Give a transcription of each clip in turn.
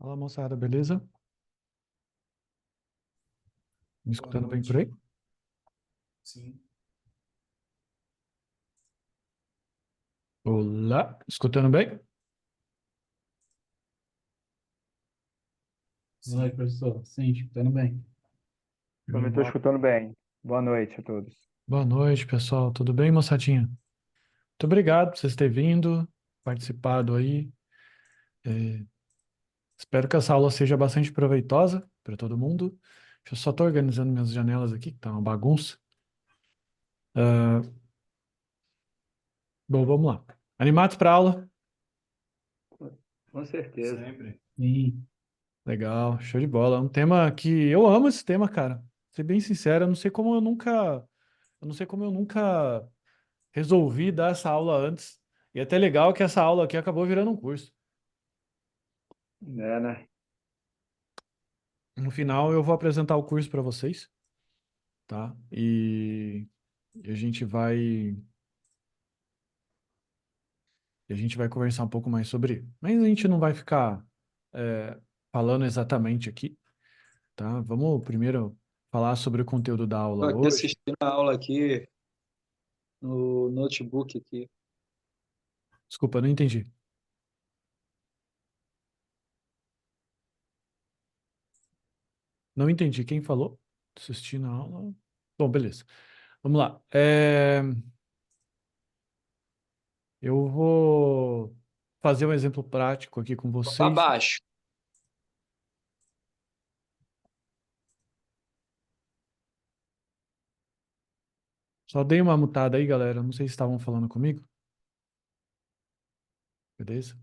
Fala, moçada, beleza? Me Boa escutando bem por noite. aí? Sim, Olá, escutando bem? Boa noite, sim. professor. Sim, escutando bem. Também estou escutando bem. Boa noite a todos. Boa noite, pessoal. Tudo bem, moçadinha? Muito obrigado por vocês terem vindo, participado aí. É, espero que essa aula seja bastante proveitosa para todo mundo. Deixa eu só estar organizando minhas janelas aqui, que tá uma bagunça. Ah, bom, vamos lá. Animados para a aula? Com certeza. Sempre. Sim. Legal, show de bola. É um tema que eu amo esse tema, cara. Pra ser bem sincero, eu não sei como eu nunca resolvi dar essa aula antes. E é até legal que essa aula aqui acabou virando um curso. É, né? No final, eu vou apresentar o curso para vocês, tá? E a gente vai conversar um pouco mais sobre ele. Mas a gente não vai ficar é, falando exatamente aqui, tá? Vamos primeiro falar sobre o conteúdo da aula Estou aqui hoje. assistindo a aula aqui no notebook aqui. Desculpa, não entendi. Não entendi quem falou. Assistindo a aula. Bom, beleza. Vamos lá. Eu vou fazer um exemplo prático aqui com Para vocês. baixo. Só dei uma mutada aí, galera. Não sei se estavam falando comigo. Beleza?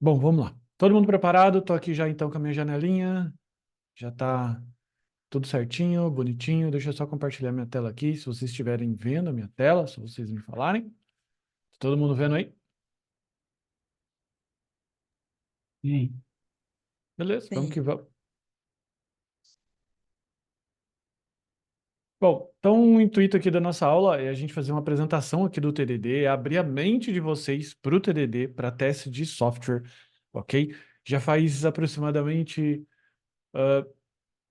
Bom, vamos lá. Todo mundo preparado? Tô aqui já então com a minha janelinha. Já tá tudo certinho, bonitinho. Deixa eu só compartilhar minha tela aqui. Se vocês estiverem vendo a minha tela, se vocês me falarem. Tá todo mundo vendo aí? Sim. Beleza, vamos que Sim. vamos. Bom, então o intuito aqui da nossa aula é a gente fazer uma apresentação aqui do TDD, abrir a mente de vocês para o TDD, para teste de software, ok? Já faz aproximadamente,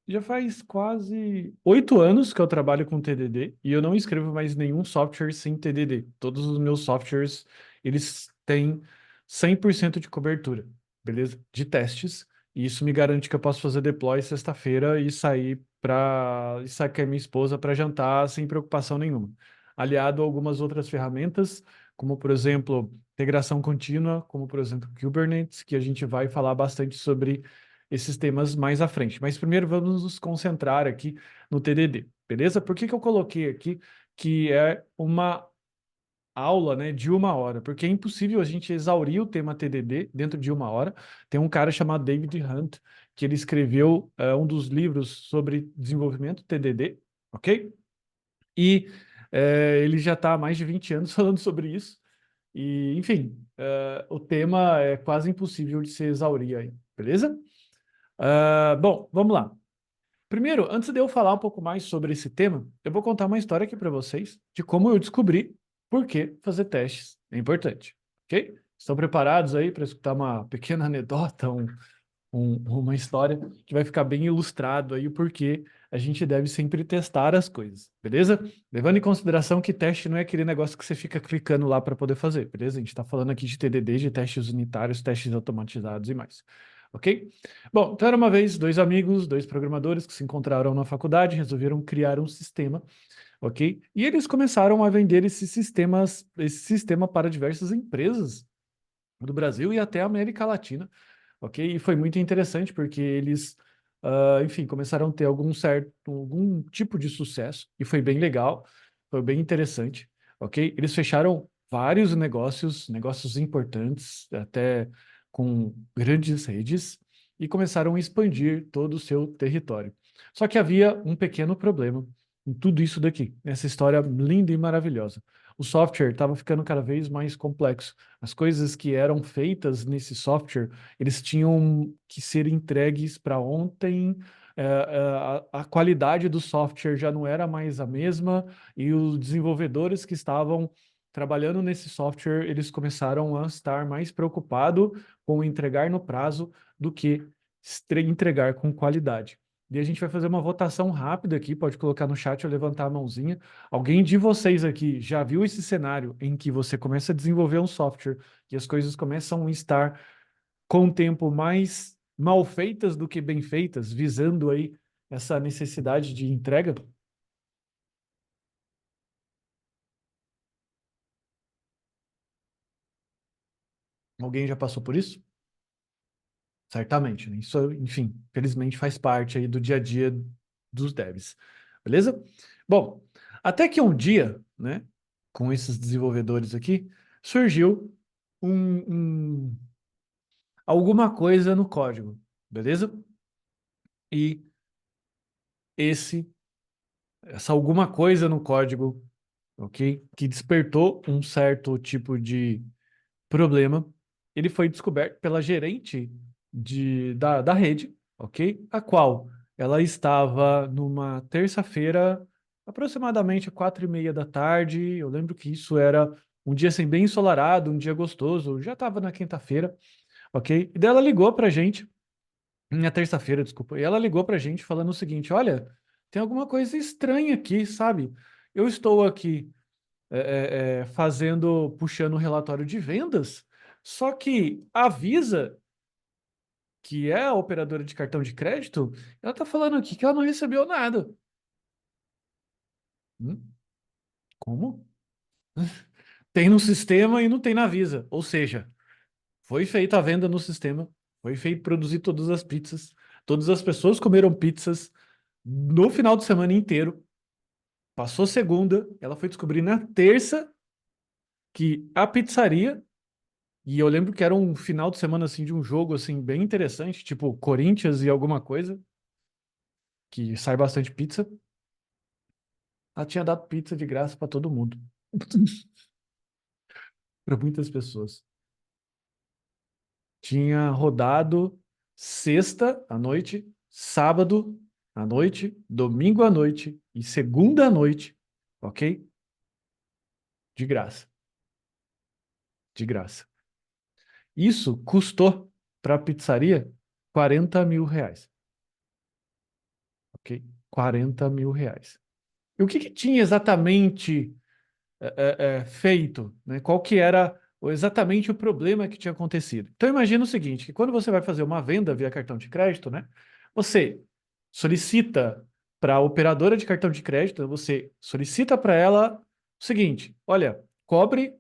já faz quase 8 anos que eu trabalho com TDD e eu não escrevo mais nenhum software sem TDD. Todos os meus softwares, eles têm 100% de cobertura, beleza? De testes. E isso me garante que eu posso fazer deploy sexta-feira e sair com a minha esposa para jantar sem preocupação nenhuma. Aliado a algumas outras ferramentas, como por exemplo, integração contínua, como por exemplo, Kubernetes, que a gente vai falar bastante sobre esses temas mais à frente. Mas primeiro vamos nos concentrar aqui no TDD, beleza? Por que que eu coloquei aqui que é uma aula, né, de 1 hora? Porque é impossível a gente exaurir o tema TDD dentro de 1 hora. Tem um cara chamado David Hunt, que ele escreveu um dos livros sobre desenvolvimento TDD, ok? E ele já está há mais de 20 anos falando sobre isso. E, enfim, o tema é quase impossível de se exaurir aí, beleza? Bom, vamos lá. Primeiro, antes de eu falar um pouco mais sobre esse tema, eu vou contar uma história aqui para vocês de como eu descobri por que fazer testes é importante, ok? Estão preparados aí para escutar uma pequena anedota, uma história que vai ficar bem ilustrado aí o porquê a gente deve sempre testar as coisas, beleza? Levando em consideração que teste não é aquele negócio que você fica clicando lá para poder fazer, beleza? A gente está falando aqui de TDD, de testes unitários, testes automatizados e mais, ok? Bom, então era uma vez dois amigos, dois programadores que se encontraram na faculdade, resolveram criar um sistema, ok? E eles começaram a vender esse sistema para diversas empresas do Brasil e até a América Latina, ok? E foi muito interessante porque eles, enfim, começaram a ter algum tipo de sucesso e foi bem legal, foi bem interessante, ok? Eles fecharam vários negócios, negócios importantes, até com grandes redes, e começaram a expandir todo o seu território. Só que havia um pequeno problema em tudo isso daqui, nessa história linda e maravilhosa. O software estava ficando cada vez mais complexo. As coisas que eram feitas nesse software, eles tinham que ser entregues para ontem. A qualidade do software já não era mais a mesma e os desenvolvedores que estavam trabalhando nesse software, eles começaram a estar mais preocupados com entregar no prazo do que entregar com qualidade. E a gente vai fazer uma votação rápida aqui, pode colocar no chat ou levantar a mãozinha. Alguém de vocês aqui já viu esse cenário em que você começa a desenvolver um software e as coisas começam a estar com o tempo mais mal feitas do que bem feitas, visando aí essa necessidade de entrega? Alguém já passou por isso? Certamente, né? Isso, enfim, felizmente faz parte aí do dia a dia dos devs. Beleza? Bom, até que um dia, né, com esses desenvolvedores aqui, surgiu alguma coisa no código, beleza? E essa alguma coisa no código, ok? Que despertou um certo tipo de problema, ele foi descoberto pela gerente da rede, ok? A qual ela estava numa terça-feira, aproximadamente 4:30 da tarde. Eu lembro que isso era um dia assim, bem ensolarado, um dia gostoso, já estava na quinta-feira, ok? E daí ela ligou pra gente, na terça-feira, desculpa, e ela ligou pra gente falando o seguinte: olha, tem alguma coisa estranha aqui, sabe? Eu estou aqui puxando um relatório de vendas, só que a Visa, que é a operadora de cartão de crédito, ela tá falando aqui que ela não recebeu nada. Hum? Como? Tem no sistema e não tem na Visa. Ou seja, foi feita a venda no sistema, foi feito produzir todas as pizzas, todas as pessoas comeram pizzas no final de semana inteiro. Passou segunda, ela foi descobrir na terça que a pizzaria. E eu lembro que era um final de semana assim de um jogo assim bem interessante, tipo Corinthians e alguma coisa, que sai bastante pizza. Ela tinha dado pizza de graça para todo mundo, para muitas pessoas. Tinha rodado sexta à noite, sábado à noite, domingo à noite e segunda à noite, ok? De graça, de graça. Isso custou para a pizzaria R$ 40.000, ok? R$ 40.000. E o que que tinha exatamente feito, né? Qual que era exatamente o problema que tinha acontecido? Então imagina o seguinte, que quando você vai fazer uma venda via cartão de crédito, né? Você solicita para a operadora de cartão de crédito, você solicita para ela o seguinte: olha, cobre R$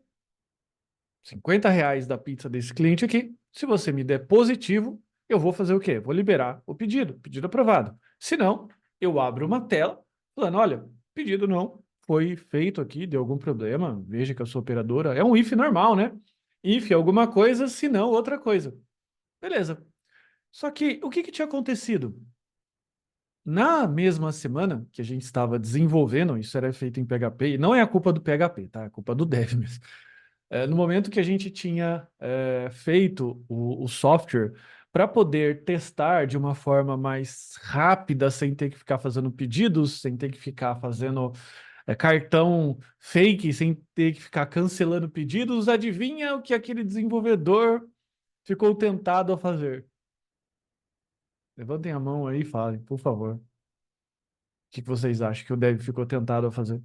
50 da pizza desse cliente aqui. Se você me der positivo, eu vou fazer o quê? Vou liberar o pedido aprovado. Se não, eu abro uma tela falando: olha, pedido não foi feito aqui, deu algum problema, veja que a sua operadora. É um if normal, né? If alguma coisa, se não, outra coisa. Beleza. Só que o que que tinha acontecido? Na mesma semana que a gente estava desenvolvendo, isso era feito em PHP, e não é a culpa do PHP, tá? É a culpa do dev mesmo. No momento que a gente tinha feito o software para poder testar de uma forma mais rápida, sem ter que ficar fazendo pedidos, sem ter que ficar fazendo cartão fake, sem ter que ficar cancelando pedidos, adivinha o que aquele desenvolvedor ficou tentado a fazer? Levantem a mão aí e falem, por favor. O que que vocês acham que o dev ficou tentado a fazer?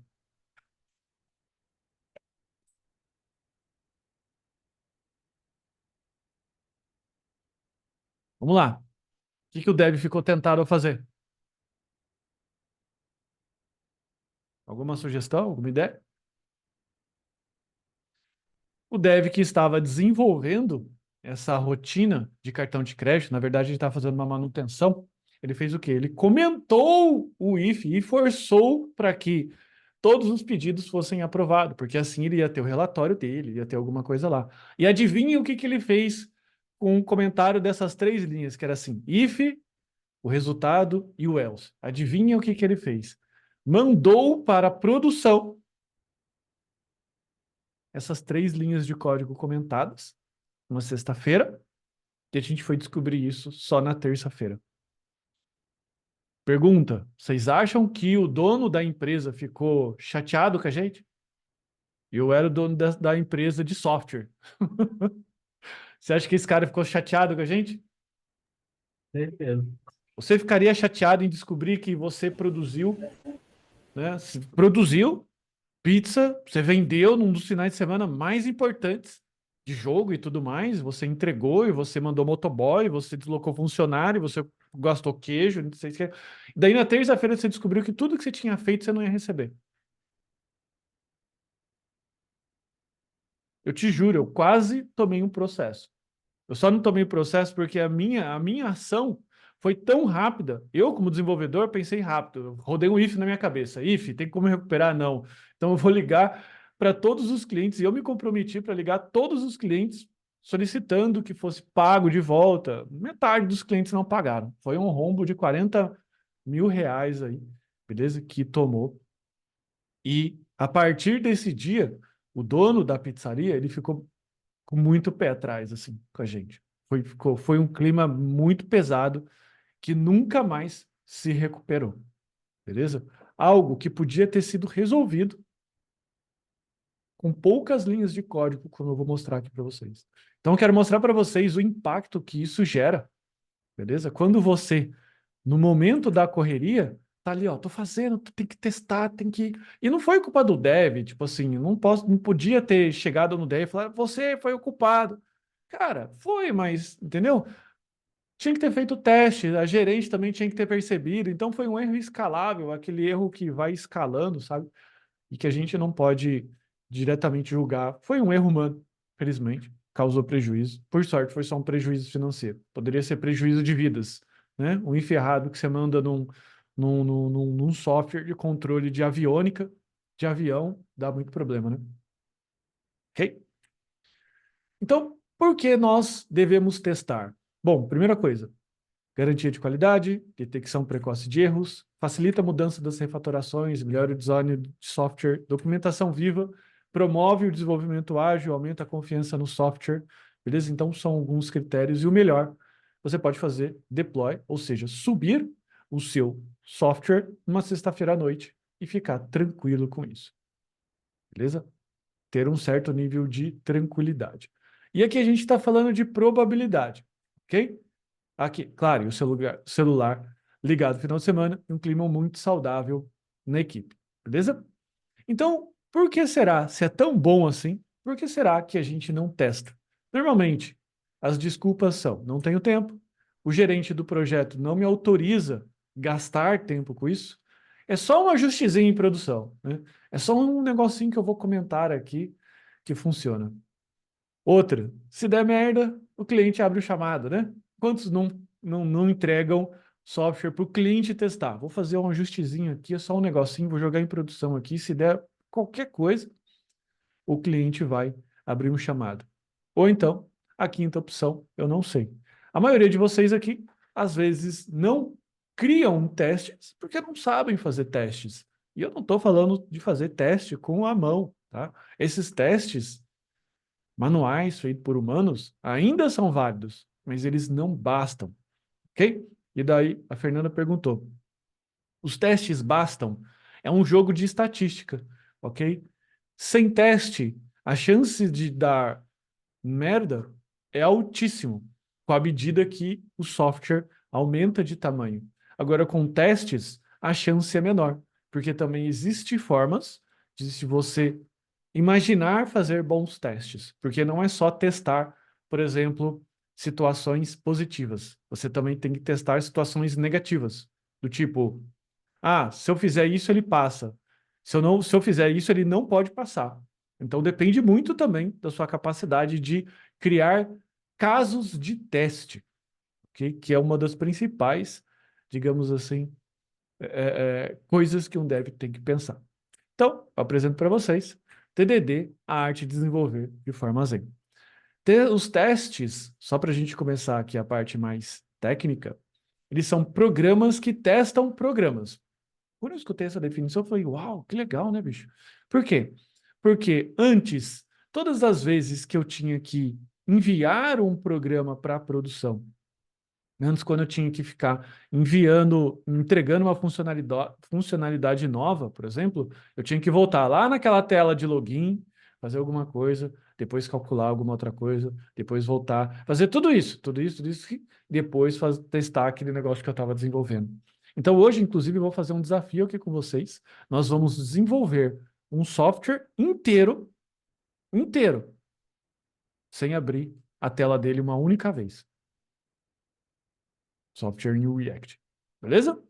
Vamos lá. O que que o dev ficou tentado a fazer? Alguma sugestão? Alguma ideia? O dev que estava desenvolvendo essa rotina de cartão de crédito, na verdade, ele estava fazendo uma manutenção. Ele fez o quê? Ele comentou o if e forçou para que todos os pedidos fossem aprovados, porque assim ele ia ter o relatório dele, ia ter alguma coisa lá. E adivinha o que que ele fez com o comentário dessas três linhas, que era assim: if, o resultado e o else. Adivinha o que que ele fez? Mandou para a produção essas três linhas de código comentadas uma sexta-feira, e a gente foi descobrir isso só na terça-feira. Pergunta: vocês acham que o dono da empresa ficou chateado com a gente? Eu era o dono da empresa de software. Você acha que esse cara ficou chateado com a gente? Certeza. Você ficaria chateado em descobrir que você produziu, né? Produziu pizza, você vendeu num dos finais de semana mais importantes de jogo e tudo mais, você entregou e você mandou motoboy, você deslocou funcionário, você gastou queijo, não sei o que. Daí na terça-feira você descobriu que tudo que você tinha feito você não ia receber. Eu te juro, eu quase tomei um processo. Eu só não tomei o processo porque a minha ação foi tão rápida. Eu, como desenvolvedor, pensei rápido. Eu rodei um if na minha cabeça. If, tem como recuperar? Não. Então eu vou ligar para todos os clientes. E eu me comprometi para ligar todos os clientes solicitando que fosse pago de volta. Metade dos clientes não pagaram. Foi um rombo de 40 mil reais aí, beleza? Que tomou. E a partir desse dia, o dono da pizzaria, ele ficou com muito pé atrás, assim, com a gente. Foi um clima muito pesado que nunca mais se recuperou, beleza? Algo que podia ter sido resolvido com poucas linhas de código, como eu vou mostrar aqui para vocês. Então, eu quero mostrar para vocês o impacto que isso gera, beleza? Quando você, no momento da correria, tá ali, ó, tô fazendo, tem que testar, tem que... E não foi culpa do dev, tipo assim, não podia ter chegado no dev e falar, você foi o culpado. Cara, foi, mas, entendeu? Tinha que ter feito o teste, a gerente também tinha que ter percebido, então foi um erro escalável, aquele erro que vai escalando, sabe? E que a gente não pode diretamente julgar. Foi um erro humano, felizmente, causou prejuízo. Por sorte, foi só um prejuízo financeiro. Poderia ser prejuízo de vidas, né? Um enferrado que você manda num software de controle de aviônica, de avião, dá muito problema, né? Ok? Então, por que nós devemos testar? Bom, primeira coisa, garantia de qualidade, detecção precoce de erros, facilita a mudança das refatorações, melhora o design de software, documentação viva, promove o desenvolvimento ágil, aumenta a confiança no software, beleza? Então são alguns critérios e o melhor, você pode fazer deploy, ou seja, subir o seu software numa sexta-feira à noite e ficar tranquilo com isso, beleza? Ter um certo nível de tranquilidade. E aqui a gente está falando de probabilidade, ok? Aqui, claro, e o celular ligado no final de semana, um clima muito saudável na equipe, beleza? Então, por que será, se é tão bom assim, por que será que a gente não testa? Normalmente, as desculpas são, não tenho tempo, o gerente do projeto não me autoriza gastar tempo com isso, é só um ajustezinho em produção, né? É só um negocinho que eu vou comentar aqui que funciona. Outra, se der merda, o cliente abre o chamado, né? Quantos não entregam software para o cliente testar? Vou fazer um ajustezinho aqui, é só um negocinho, vou jogar em produção aqui. Se der qualquer coisa, o cliente vai abrir um chamado. Ou então, a quinta opção, eu não sei. A maioria de vocês aqui, às vezes, não criam testes porque não sabem fazer testes. E eu não estou falando de fazer teste com a mão, tá? Esses testes manuais feitos por humanos ainda são válidos, mas eles não bastam, ok? E daí a Fernanda perguntou: os testes bastam? É um jogo de estatística, ok? Sem teste, a chance de dar merda é altíssimo, com a medida que o software aumenta de tamanho. Agora, com testes, a chance é menor, porque também existem formas de, se você imaginar fazer bons testes, porque não é só testar, por exemplo, situações positivas. Você também tem que testar situações negativas, do tipo, ah, se eu fizer isso, ele passa. Se eu fizer isso, ele não pode passar. Então depende muito também da sua capacidade de criar casos de teste, okay? Que é uma das principais, digamos assim, coisas que um dev tem que pensar. Então, eu apresento para vocês TDD, a arte de desenvolver de forma zen. Os testes, só para a gente começar aqui a parte mais técnica, eles são programas que testam programas. Quando eu escutei essa definição, eu falei, uau, que legal, né, bicho? Por quê? Porque antes, todas as vezes que eu tinha que enviar um programa para produção, antes, quando eu tinha que ficar entregando uma funcionalidade nova, por exemplo, eu tinha que voltar lá naquela tela de login, fazer alguma coisa, depois calcular alguma outra coisa, depois voltar, fazer tudo isso, e depois testar aquele negócio que eu estava desenvolvendo. Então hoje, inclusive, eu vou fazer um desafio aqui com vocês. Nós vamos desenvolver um software inteiro, sem abrir a tela dele uma única vez. Software em React. Beleza?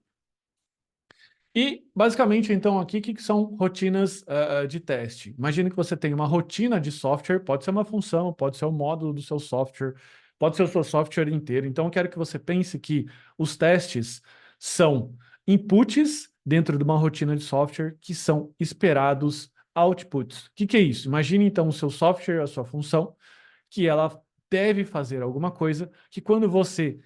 E, basicamente, então, aqui, o que são rotinas de teste? Imagine que você tem uma rotina de software, pode ser uma função, pode ser um módulo do seu software, pode ser o seu software inteiro. Então, eu quero que você pense que os testes são inputs dentro de uma rotina de software que são esperados outputs. O que é isso? Imagine, então, o seu software, a sua função, que ela deve fazer alguma coisa, que quando você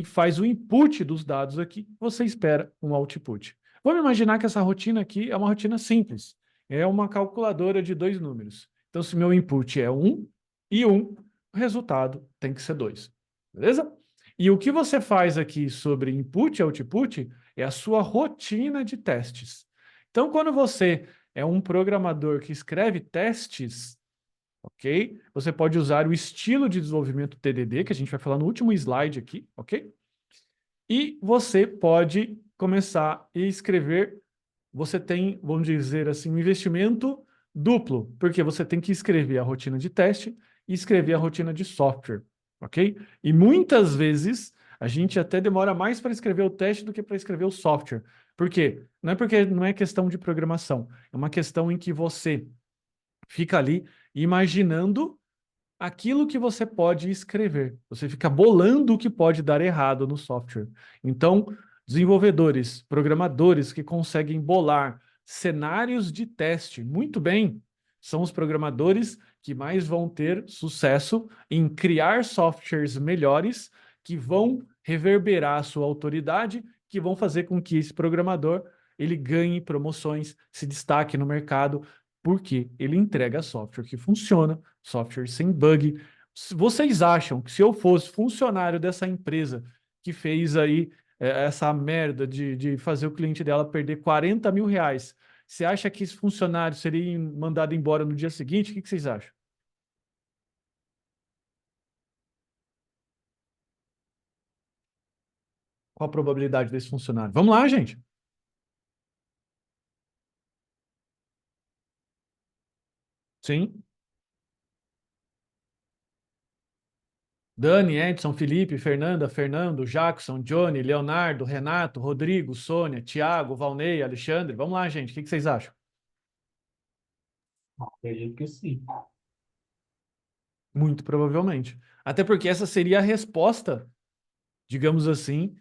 faz o input dos dados aqui, você espera um output. Vamos imaginar que essa rotina aqui é uma rotina simples. É uma calculadora de 2 números. Então, se meu input é 1 e 1, o resultado tem que ser 2. Beleza? E o que você faz aqui sobre input e output é a sua rotina de testes. Então, quando você é um programador que escreve testes, ok? Você pode usar o estilo de desenvolvimento TDD, que a gente vai falar no último slide aqui, ok? E você pode começar a escrever, você tem, vamos dizer assim, um investimento duplo, porque você tem que escrever a rotina de teste e escrever a rotina de software, ok? E muitas vezes a gente até demora mais para escrever o teste do que para escrever o software. Por quê? Porque não é questão de programação, é uma questão em que você fica ali imaginando aquilo que você pode escrever. Você fica bolando o que pode dar errado no software. Então, desenvolvedores, programadores que conseguem bolar cenários de teste muito bem, são os programadores que mais vão ter sucesso em criar softwares melhores que vão reverberar a sua autoridade, que vão fazer com que esse programador ele ganhe promoções, se destaque no mercado, porque ele entrega software que funciona, software sem bug. Vocês acham que se eu fosse funcionário dessa empresa que fez aí essa merda de fazer o cliente dela perder 40 mil reais, você acha que esse funcionário seria mandado embora no dia seguinte? O que vocês acham? Qual a probabilidade desse funcionário? Vamos lá, gente. Sim. Dani, Edson, Felipe, Fernanda, Fernando, Jackson, Johnny, Leonardo, Renato, Rodrigo, Sônia, Tiago, Valnei, Alexandre. Vamos lá, gente. O que vocês acham? Acredito que sim. Muito provavelmente. Até porque essa seria a resposta, digamos assim,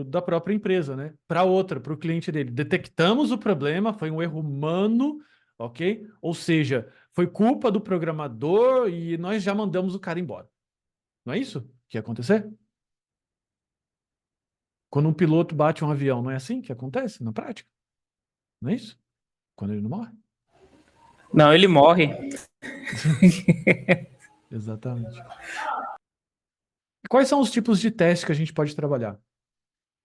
da própria empresa, né? Para outra, para o cliente dele. Detectamos o problema, foi um erro humano, ok? Ou seja, foi culpa do programador e nós já mandamos o cara embora. Não é isso que ia acontecer? Quando um piloto bate um avião, não é assim que acontece na prática? Não é isso? Quando ele não morre? Não, ele morre. Exatamente. Quais são os tipos de testes que a gente pode trabalhar? O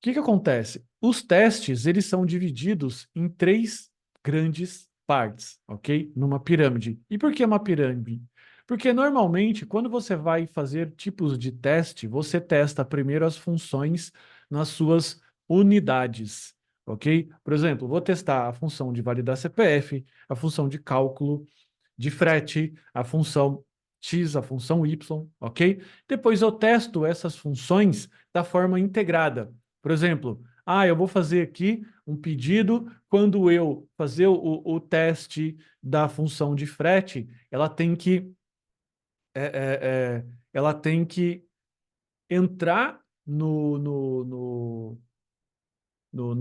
que acontece? Os testes, eles são divididos em 3 grandes partes, ok? Numa pirâmide. E por que uma pirâmide? Porque normalmente, quando você vai fazer tipos de teste, você testa primeiro as funções nas suas unidades, ok? Por exemplo, vou testar a função de validar CPF, a função de cálculo de frete, a função X, a função Y, ok? Depois eu testo essas funções da forma integrada. Por exemplo, eu vou fazer aqui um pedido, quando eu fazer o teste da função de frete, ela tem que ela tem que entrar no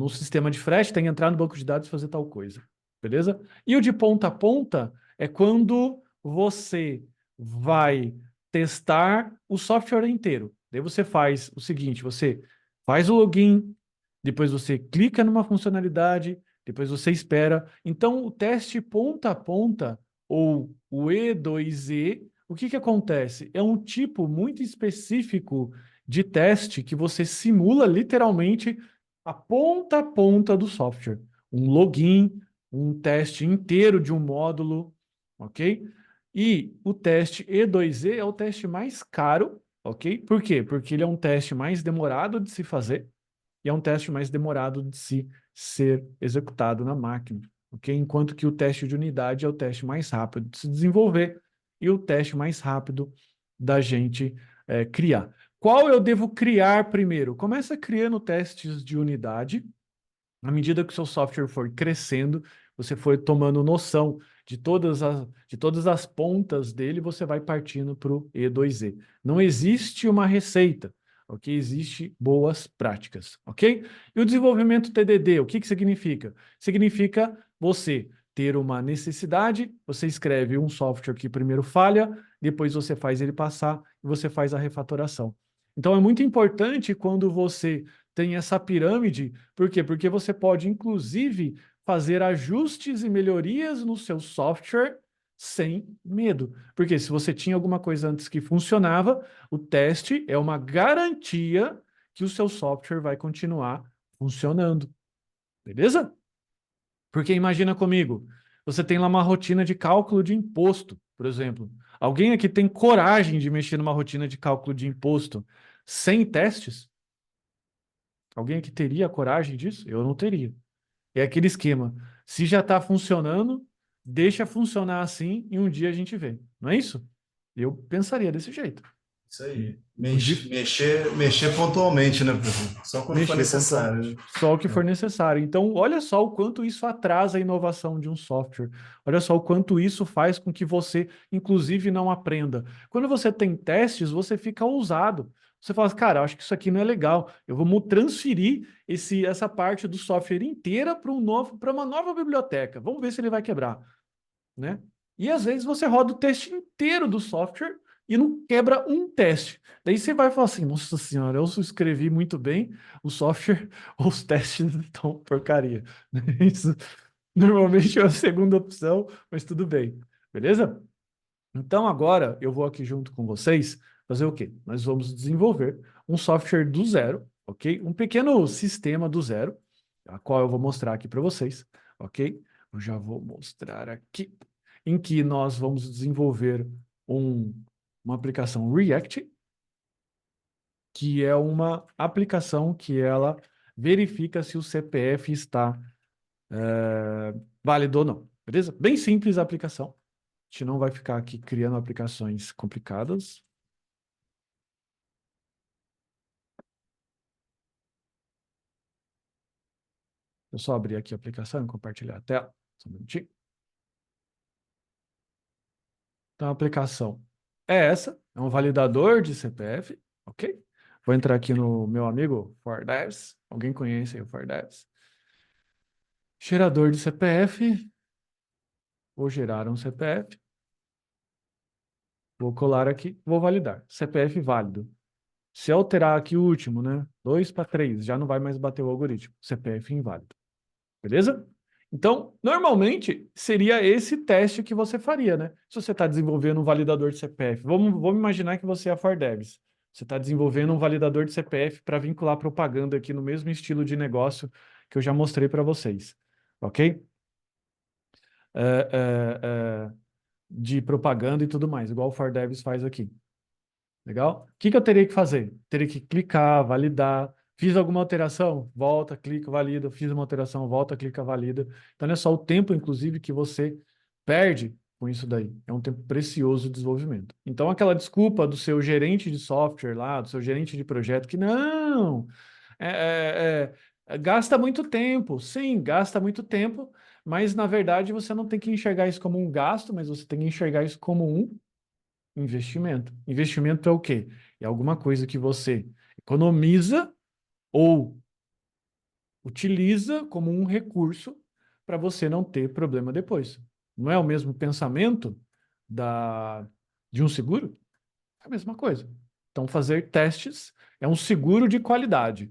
sistema de frete, tem que entrar no banco de dados e fazer tal coisa, beleza? E o de ponta a ponta é quando você vai testar o software inteiro. Daí você faz o seguinte, você faz o login, depois você clica numa funcionalidade, depois você espera. Então, o teste ponta a ponta, ou o E2E, o que acontece? É um tipo muito específico de teste que você simula literalmente a ponta do software. Um login, um teste inteiro de um módulo, ok? E o teste E2E é o teste mais caro, ok? Por quê? Porque ele é um teste mais demorado de se fazer e é um teste mais demorado de se ser executado na máquina, ok? Enquanto que o teste de unidade é o teste mais rápido de se desenvolver e o teste mais rápido da gente criar. Qual eu devo criar primeiro? Começa criando testes de unidade. À medida que o seu software for crescendo, você for tomando noção de todas as pontas dele, você vai partindo para o E2E. Não existe uma receita, ok? Existe boas práticas, ok? E o desenvolvimento TDD, o que que significa? Significa você ter uma necessidade, você escreve um software que primeiro falha, depois você faz ele passar e você faz a refatoração. Então é muito importante quando você tem essa pirâmide. Por quê? Porque você pode, inclusive, fazer ajustes e melhorias no seu software sem medo. Porque se você tinha alguma coisa antes que funcionava, o teste é uma garantia que o seu software vai continuar funcionando. Beleza? Porque imagina comigo, você tem lá uma rotina de cálculo de imposto, por exemplo. Alguém aqui tem coragem de mexer numa rotina de cálculo de imposto sem testes? Alguém aqui teria coragem disso? Eu não teria. É aquele esquema. Se já está funcionando, deixa funcionar assim e um dia a gente vê. Não é isso? Eu pensaria desse jeito. Isso aí. Podia- Mexer pontualmente, né, professor? Só quando for Mexer necessário. pontualmente. Só o que for necessário. Então, olha só o quanto isso atrasa a inovação de um software. Olha só o quanto isso faz com que você, inclusive, não aprenda. Quando você tem testes, você fica ousado. Você fala assim, cara, acho que isso aqui não é legal. Eu vou transferir essa parte do software inteira para uma nova biblioteca. Vamos ver se ele vai quebrar, né? E às vezes você roda o teste inteiro do software e não quebra um teste. Daí você vai falar assim, nossa senhora, eu escrevi muito bem o software, ou os testes estão porcaria. Isso normalmente é a segunda opção, mas tudo bem. Beleza? Então agora eu vou aqui junto com vocês fazer o quê? Nós vamos desenvolver um software do zero, ok? Um pequeno sistema do zero, a qual eu vou mostrar aqui para vocês, ok? Eu já vou mostrar aqui, em que nós vamos desenvolver uma aplicação React, que é uma aplicação que ela verifica se o CPF está válido ou não, beleza? Bem simples a aplicação. A gente não vai ficar aqui criando aplicações complicadas. Eu só abrir aqui a aplicação e compartilhar a tela. Só um minutinho. Então, a aplicação é essa. É um validador de CPF, ok? Vou entrar aqui no meu amigo ForDevs. Alguém conhece aí o ForDevs? Gerador de CPF. Vou gerar um CPF. Vou colar aqui. Vou validar. CPF válido. Se alterar aqui o último, né? 2 para 3, já não vai mais bater o algoritmo. CPF inválido. Beleza? Então, normalmente, seria esse teste que você faria, né? Se você está desenvolvendo um validador de CPF, vamos imaginar que você é a ForDevs. Você está desenvolvendo um validador de CPF para vincular propaganda aqui no mesmo estilo de negócio que eu já mostrei para vocês. Ok? De propaganda e tudo mais, igual o ForDevs faz aqui. Legal? O que eu teria que fazer? Teria que clicar, validar. Fiz alguma alteração? Volta, clica, valida. Fiz uma alteração, volta, clica, valida. Então, é só o tempo, inclusive, que você perde com isso daí. É um tempo precioso de desenvolvimento. Então, aquela desculpa do seu gerente de software lá, do seu gerente de projeto, que não, gasta muito tempo. Sim, gasta muito tempo, mas, na verdade, você não tem que enxergar isso como um gasto, mas você tem que enxergar isso como um investimento. Investimento é o quê? É alguma coisa que você economiza ou utiliza como um recurso para você não ter problema depois. Não é o mesmo pensamento de um seguro? É a mesma coisa. Então, fazer testes é um seguro de qualidade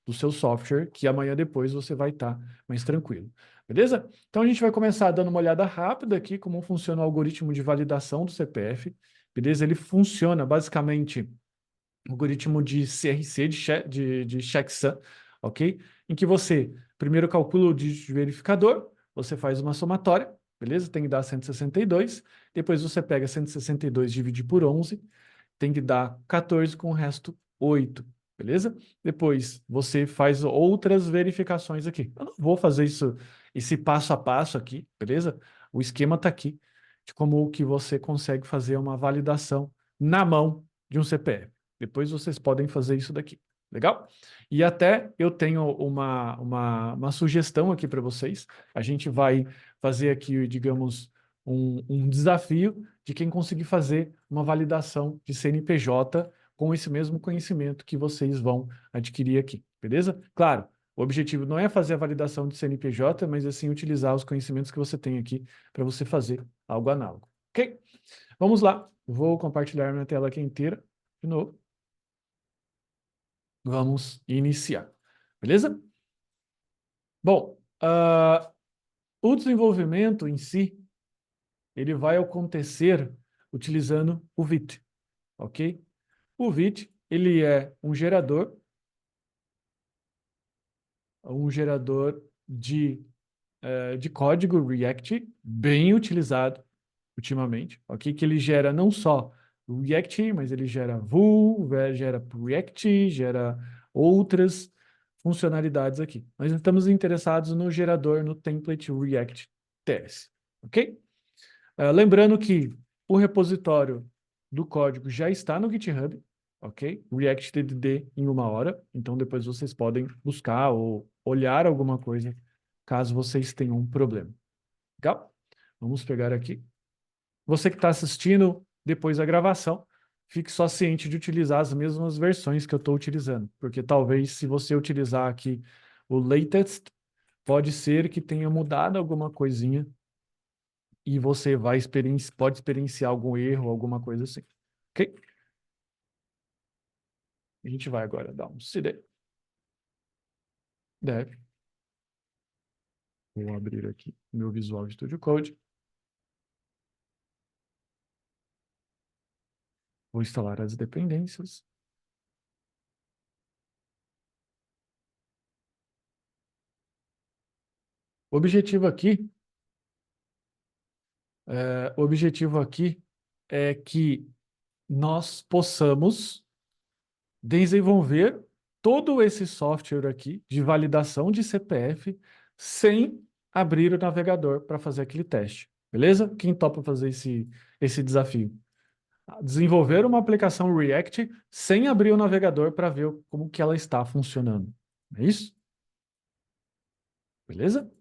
do seu software, que amanhã depois você vai estar mais tranquilo. Beleza? Então, a gente vai começar dando uma olhada rápida aqui como funciona o algoritmo de validação do CPF. Beleza? Ele funciona basicamente algoritmo de CRC, de checksum, ok? Em que você primeiro calcula o dígito verificador, você faz uma somatória, beleza? Tem que dar 162. Depois você pega 162 e divide por 11, tem que dar 14 com o resto 8, beleza? Depois você faz outras verificações aqui. Eu não vou fazer isso, esse passo a passo aqui, beleza? O esquema está aqui de como que você consegue fazer uma validação na mão de um CPF. Depois vocês podem fazer isso daqui, legal? E até eu tenho uma sugestão aqui para vocês. A gente vai fazer aqui, digamos, um desafio de quem conseguir fazer uma validação de CNPJ com esse mesmo conhecimento que vocês vão adquirir aqui, beleza? Claro, o objetivo não é fazer a validação de CNPJ, mas assim utilizar os conhecimentos que você tem aqui para você fazer algo análogo, ok? Vamos lá, vou compartilhar minha tela aqui inteira de novo. Vamos iniciar, beleza? Bom, o desenvolvimento em si, ele vai acontecer utilizando o VIT, ok? O VIT, ele é um gerador de código React bem utilizado ultimamente, ok? Que ele gera não só React, mas ele gera Vue, gera React, gera outras funcionalidades aqui. Nós estamos interessados no gerador, no template React TS, ok? Lembrando que o repositório do código já está no GitHub, ok? React TDD em 1 hora, então depois vocês podem buscar ou olhar alguma coisa caso vocês tenham um problema. Legal? Vamos pegar aqui. Você que está assistindo depois da gravação, fique só ciente de utilizar as mesmas versões que eu estou utilizando, porque talvez se você utilizar aqui o latest, pode ser que tenha mudado alguma coisinha e você pode experienciar algum erro, alguma coisa assim. Ok? A gente vai agora dar um cd. Dev. Vou abrir aqui meu Visual Studio Code. Vou instalar as dependências. O objetivo aqui é que nós possamos desenvolver todo esse software aqui de validação de CPF sem abrir o navegador para fazer aquele teste. Beleza? Quem topa fazer esse desafio? Desenvolver uma aplicação React sem abrir o navegador para ver como que ela está funcionando. É isso? Beleza?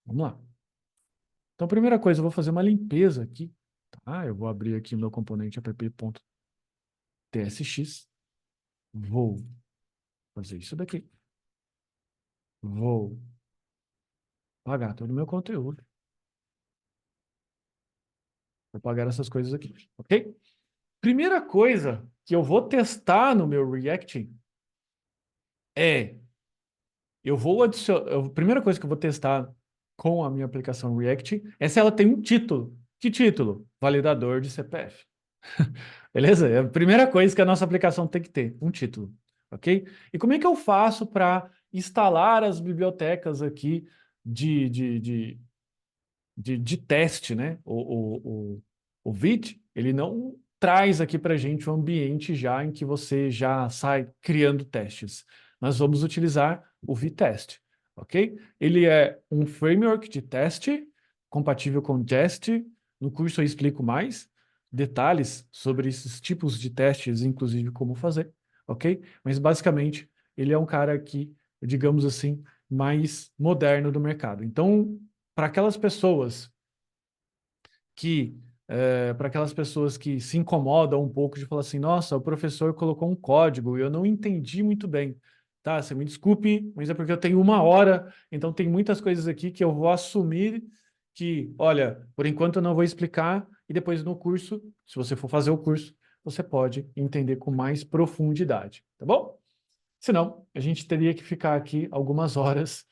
Vamos lá. Então, a primeira coisa, eu vou fazer uma limpeza aqui. Tá? Eu vou abrir aqui o meu componente app.tsx. Vou fazer isso daqui. Vou apagar todo o meu conteúdo. Vou apagar essas coisas aqui, ok? Primeira coisa que eu vou testar no meu React é... A primeira coisa que eu vou testar com a minha aplicação React é se ela tem um título. Que título? Validador de CPF. Beleza? É a primeira coisa que a nossa aplicação tem que ter, um título, ok? E como é que eu faço para instalar as bibliotecas aqui de teste, né? O Vite, ele não traz aqui para a gente um ambiente já em que você já sai criando testes. Nós vamos utilizar o VTest, ok? Ele é um framework de teste compatível com Jest. No curso eu explico mais detalhes sobre esses tipos de testes, inclusive como fazer, ok? Mas basicamente ele é um cara que, digamos assim, mais moderno do mercado. Então, para aquelas pessoas que se incomodam um pouco de falar assim, nossa, o professor colocou um código e eu não entendi muito bem. Tá, você me desculpe, mas é porque eu tenho 1 hora, então tem muitas coisas aqui que eu vou assumir que, olha, por enquanto eu não vou explicar, e depois no curso, se você for fazer o curso, você pode entender com mais profundidade, tá bom? Senão, a gente teria que ficar aqui algumas horas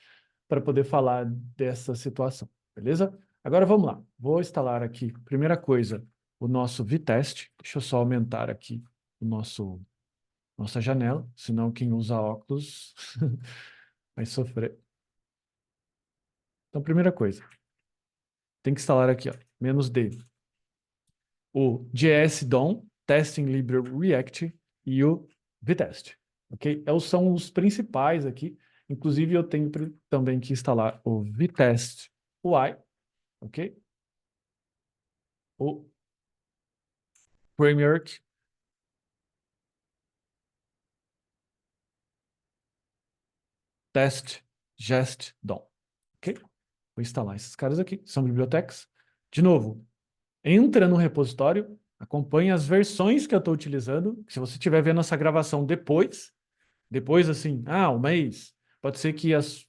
para poder falar dessa situação, beleza? Agora vamos lá. Vou instalar aqui, primeira coisa, o nosso VTest. Deixa eu só aumentar aqui nossa janela, senão quem usa óculos vai sofrer. Então, primeira coisa, tem que instalar aqui, ó, -d, o JS-DOM, Testing Library React e o vtest, ok? São os principais aqui. Inclusive, eu tenho também que instalar o vtest UI, ok? O framework test jest DOM, ok? Vou instalar esses caras aqui, são bibliotecas. De novo, entra no repositório, acompanha as versões que eu estou utilizando. Se você estiver vendo essa gravação depois assim, um mês, pode ser que as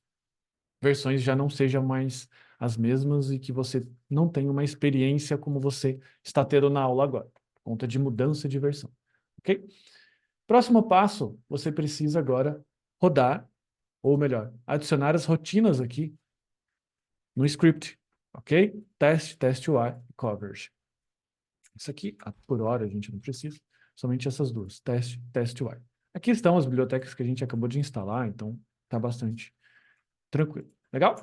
versões já não sejam mais as mesmas e que você não tenha uma experiência como você está tendo na aula agora, por conta de mudança de versão, ok? Próximo passo, você precisa agora rodar, ou melhor, adicionar as rotinas aqui no script, ok? Test UI, coverage. Isso aqui, por hora, a gente não precisa, somente essas duas, test UI. Aqui estão as bibliotecas que a gente acabou de instalar, então está bastante tranquilo. Legal?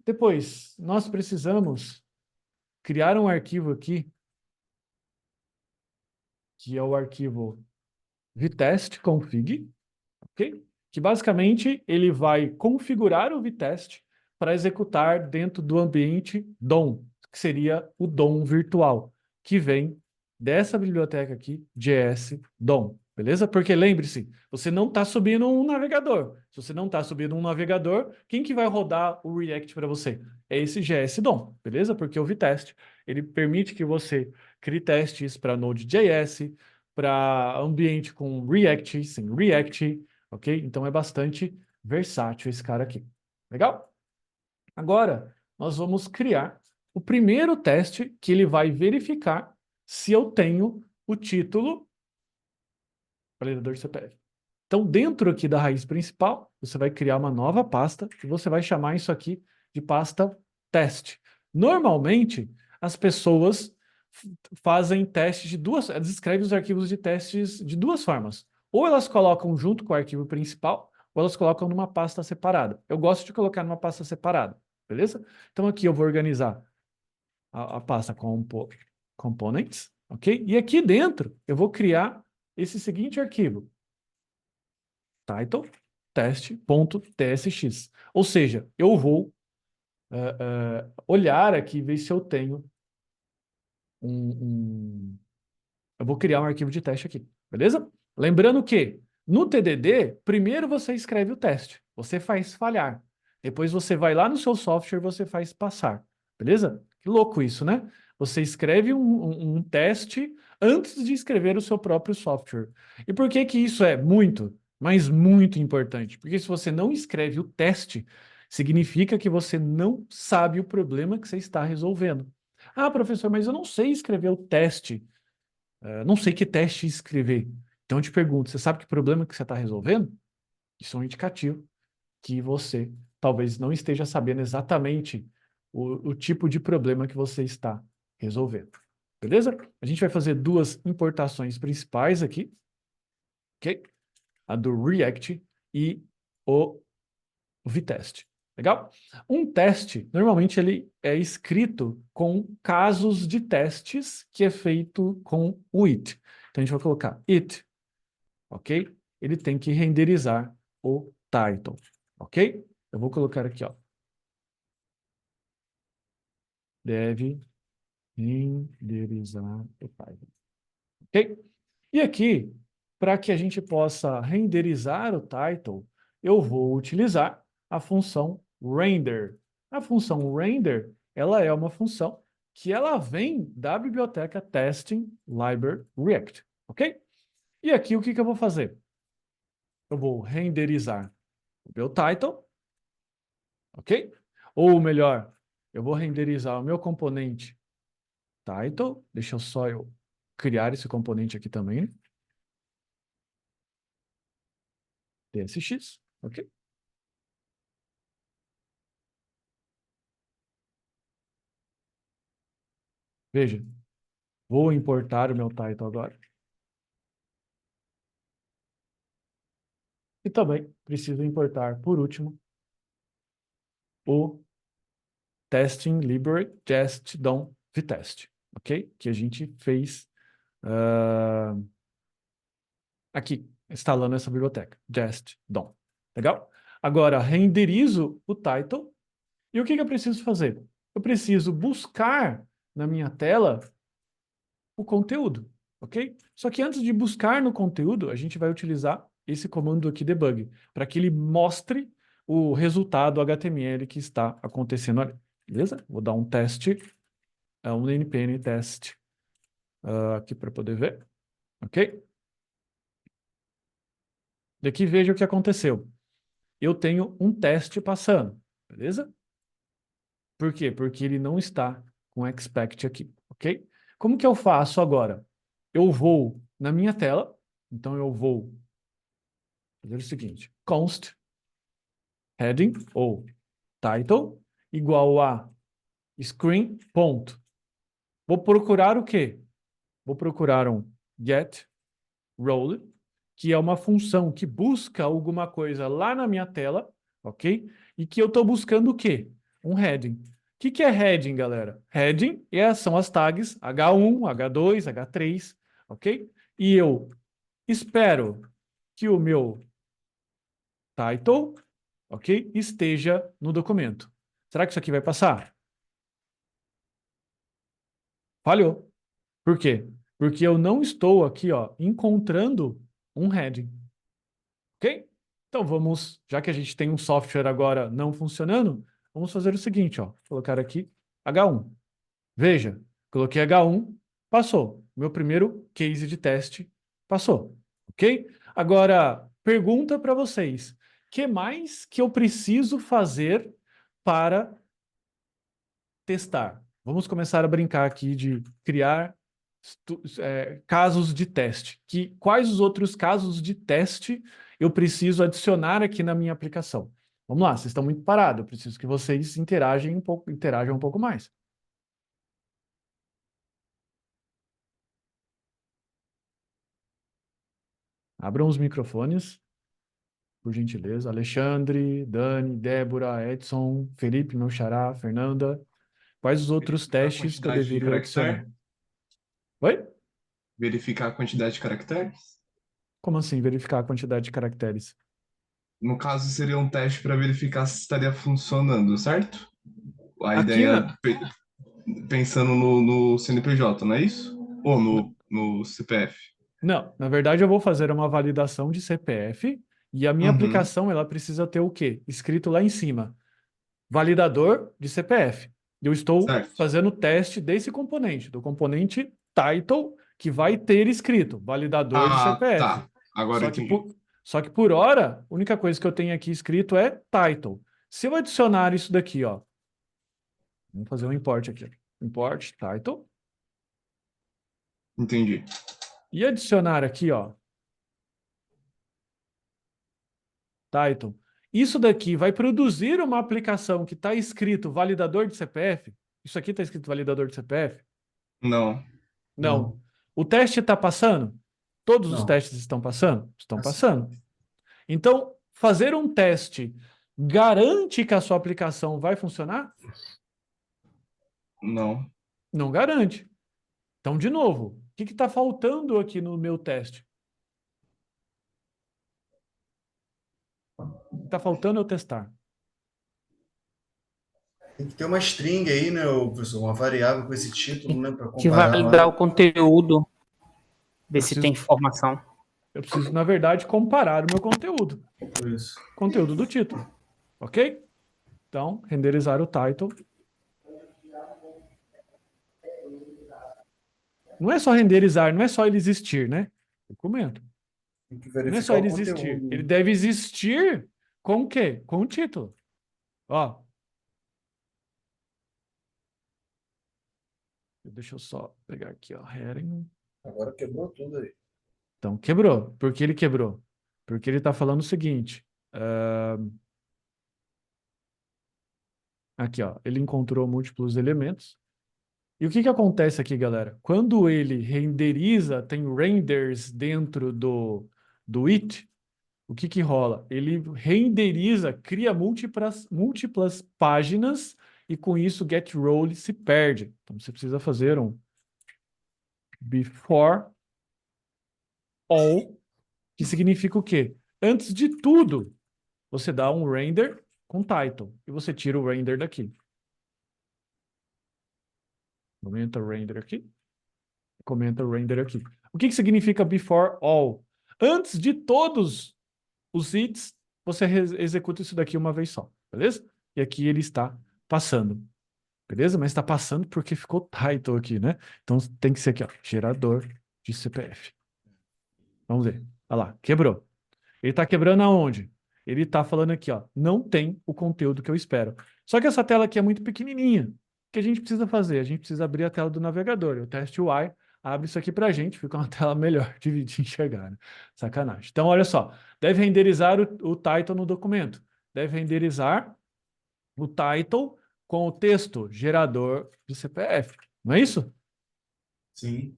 Depois, nós precisamos criar um arquivo aqui, que é o arquivo vtest.config, ok? Que basicamente ele vai configurar o vtest para executar dentro do ambiente DOM, que seria o DOM virtual, que vem dessa biblioteca aqui, JS DOM, beleza? Porque lembre-se, você não está subindo um navegador. Se você não está subindo um navegador, quem que vai rodar o React para você? É esse JS DOM, beleza? Porque o vtest, ele permite que você crie testes para Node.js, para ambiente com React, sem React, ok? Então é bastante versátil esse cara aqui. Legal? Agora, nós vamos criar o primeiro teste que ele vai verificar se eu tenho o título validador CPF. Então, dentro aqui da raiz principal, você vai criar uma nova pasta e você vai chamar isso aqui de pasta teste. Normalmente, as pessoas fazem testes de elas escrevem os arquivos de testes de duas formas. Ou elas colocam junto com o arquivo principal, ou elas colocam numa pasta separada. Eu gosto de colocar numa pasta separada, beleza? Então aqui eu vou organizar a pasta components, ok? E aqui dentro eu vou criar esse seguinte arquivo, title test.tsx. Ou seja, eu vou olhar aqui e ver se eu tenho eu vou criar um arquivo de teste aqui, beleza? Lembrando que no TDD, primeiro você escreve o teste, você faz falhar. Depois você vai lá no seu software e você faz passar, beleza? Que louco isso, né? Você escreve um teste antes de escrever o seu próprio software. E por que que isso é muito, mas muito importante? Porque se você não escreve o teste, significa que você não sabe o problema que você está resolvendo. Ah, professor, mas eu não sei escrever o teste. Não sei que teste escrever. Então eu te pergunto, você sabe que problema que você está resolvendo? Isso é um indicativo que você talvez não esteja sabendo exatamente o tipo de problema que você está resolvendo. Beleza? A gente vai fazer duas importações principais aqui, ok? A do React e o vtest. Legal? Um teste, normalmente ele é escrito com casos de testes que é feito com o it. Então a gente vai colocar it, ok? Ele tem que renderizar o title, ok? Eu vou colocar aqui, ó. Deve renderizar o title, ok? E aqui, para que a gente possa renderizar o title, eu vou utilizar a função render. A função render, ela é uma função que ela vem da biblioteca Testing Library React, ok? E aqui o que eu vou fazer? Eu vou renderizar o meu title, ok? Ou melhor, eu vou renderizar o meu componente title. Deixa eu só criar esse componente aqui também, tsx, ok? Veja, vou importar o meu title agora. E também preciso importar, por último, o testing library just done vtest, ok? Que a gente fez aqui, instalando essa biblioteca, just done. Legal? Agora, renderizo o title. E o que eu preciso fazer? Eu preciso buscar na minha tela o conteúdo, ok? Só que antes de buscar no conteúdo, a gente vai utilizar esse comando aqui debug, para que ele mostre o resultado HTML que está acontecendo ali. Beleza? Vou dar um teste, um npm test aqui para poder ver, ok? E aqui veja o que aconteceu. Eu tenho um teste passando, beleza? Por quê? Porque ele não está com expect aqui, ok? Como que eu faço agora? Eu vou na minha tela, então eu vou fazer o seguinte, const heading ou title igual a screen ponto. Vou procurar o quê? Vou procurar um get role, que é uma função que busca alguma coisa lá na minha tela, ok? E que eu estou buscando o quê? Um heading. O que é heading, galera? Heading são as tags H1, H2, H3, ok? E eu espero que o meu title, ok, esteja no documento. Será que isso aqui vai passar? Falhou. Por quê? Porque eu não estou aqui, ó, encontrando um heading. Ok? Então vamos, já que a gente tem um software agora não funcionando, vamos fazer o seguinte, ó, colocar aqui H1. Veja, coloquei H1, passou. Meu primeiro case de teste passou. Ok? Agora, pergunta para vocês. O que mais que eu preciso fazer para testar? Vamos começar a brincar aqui de criar casos de teste. Quais os outros casos de teste eu preciso adicionar aqui na minha aplicação? Vamos lá, vocês estão muito parados. Eu preciso que vocês interajam um pouco mais. Abram os microfones, por gentileza. Alexandre, Dani, Débora, Edson, Felipe, meu xará, Fernanda. Quais os outros testes que eu quantidade de deveria adicionar? caractere? Oi? Verificar a quantidade de caracteres? Como assim, verificar a quantidade de caracteres? No caso, seria um teste para verificar se estaria funcionando, certo? A Aqui, ideia, pensando no CNPJ, não é isso? Ou no CPF? não, na verdade eu vou fazer uma validação de CPF e a minha Uhum, aplicação ela precisa ter o quê? Escrito lá em cima, validador de CPF. Eu estou certo. fazendo o teste desse componente, do componente title, que vai ter escrito validador de Ah, CPF. tá. Agora eu Só que entendi. só que por hora, a única coisa que eu tenho aqui escrito é title. Se eu adicionar isso daqui, ó, vamos fazer um import aqui. Import title. Entendi. E adicionar aqui, ó, title. Isso daqui vai produzir uma aplicação que está escrito validador de CPF? Isso aqui está escrito validador de CPF? Não. Não. O teste está passando? Todos os Não. testes estão passando? Estão Assim. passando. Então, fazer um teste garante que a sua aplicação vai funcionar? Não. Não garante. Então, de novo, o que está faltando aqui no meu teste? O que está faltando eu testar? Tem que ter uma string aí, né, professor? Uma variável com esse título, né, para Que comparar validar lá. o conteúdo, ver Eu se preciso, tem informação. eu preciso, na verdade, comparar o meu conteúdo. Por isso. Conteúdo do título. Ok? Então, renderizar o title. Não é só renderizar, não é só ele existir, né? Documento. Tem que Não é verificar só ele o existir. conteúdo. Ele deve existir com o quê? Com o título. Ó. Deixa eu só pegar aqui, ó. Heading. Agora quebrou tudo aí. Então, quebrou. Por que ele quebrou? Porque ele está falando o seguinte. Aqui, ó. Ele encontrou múltiplos elementos. E o que acontece aqui, galera? Quando ele renderiza, tem renders dentro do it, o que rola? Ele renderiza, cria múltiplas páginas e com isso o get role se perde. Então você precisa fazer um before all, que significa o quê? Antes de tudo, você dá um render com title e você tira o render daqui. Comenta o render aqui. Comenta o render aqui. O que significa before all? Antes de todos os hits, você executa isso daqui uma vez só, beleza? E aqui ele está passando, beleza? Mas está passando porque ficou title aqui, né? Então tem que ser aqui, ó, gerador de CPF. Vamos ver. Olha lá, quebrou. Ele está quebrando aonde? Ele está falando aqui, ó, não tem o conteúdo que eu espero. Só que essa tela aqui é muito pequenininha. O que a gente precisa fazer? A gente precisa abrir a tela do navegador. O teste UI abre isso aqui pra gente, fica uma tela melhor de enxergar, né? Sacanagem. Então, olha só, deve renderizar o title no documento. Deve renderizar o title com o texto gerador de CPF. Não é isso? Sim.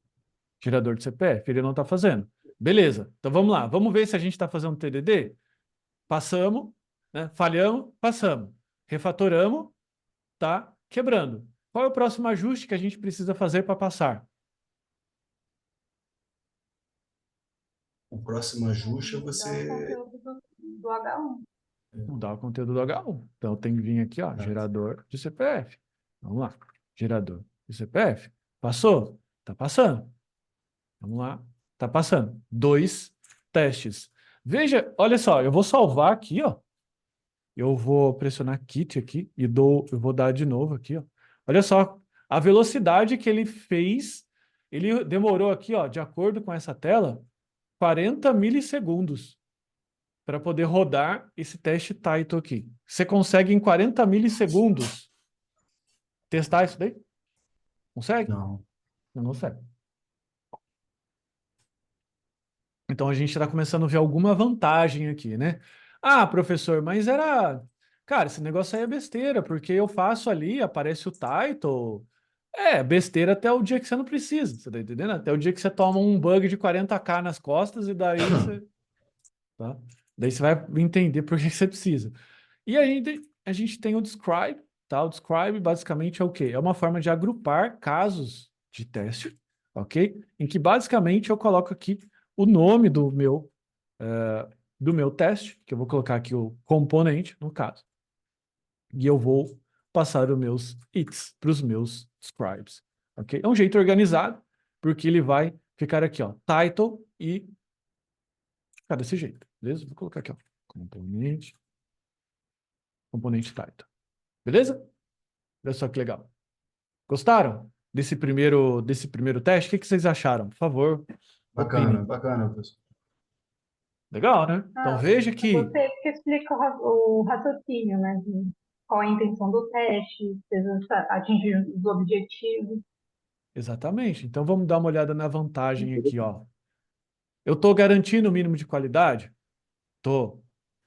Gerador de CPF. Ele não está fazendo. Beleza. Então, vamos lá. Vamos ver se a gente está fazendo TDD? Passamos, né? Falhamos, passamos. Refatoramos, tá quebrando. Qual é o próximo ajuste que a gente precisa fazer para passar? O próximo ajuste é Mudar o você. conteúdo do H1. Mudar o conteúdo do H1. Então tem que vir aqui, ó, gerador de CPF. Vamos lá. Gerador de CPF. Passou? Tá passando. Vamos lá. Tá passando. 2 testes. Veja, olha só, eu vou salvar aqui, ó. Eu vou pressionar Quit aqui e eu vou dar de novo aqui, ó. Olha só, a velocidade que ele fez, ele demorou aqui, ó, de acordo com essa tela, 40 milissegundos para poder rodar esse teste title aqui. Você consegue em 40 milissegundos testar isso daí? Consegue? Não. Não consegue. Então a gente está começando a ver alguma vantagem aqui, né? Ah, professor, mas era... Cara, esse negócio aí é besteira, porque eu faço ali, aparece o title... É, besteira até o dia que você não precisa, você tá entendendo? Até o dia que você toma um bug de 40k nas costas e daí você... Tá? Daí você vai entender por que você precisa. E ainda a gente tem o describe, tá? O describe basicamente é o quê? É uma forma de agrupar casos de teste, ok? Em que basicamente eu coloco aqui o nome do meu teste, que eu vou colocar aqui o componente, no caso. E eu vou passar os meus its para os meus scribes, ok? É um jeito organizado, porque ele vai ficar aqui, ó, title e ficar desse jeito, beleza? Vou colocar aqui, ó, componente title, beleza? Olha só que legal. Gostaram desse primeiro teste? O que vocês acharam? Por favor, Bacana, opinem. bacana, professor. Legal, né? Então veja que... Você que explica o raciocínio, né? De qual é a intenção do teste, precisa atingir os objetivos. Exatamente. Então vamos dar uma olhada na vantagem aqui, ó. Eu estou garantindo o mínimo de qualidade? Tô.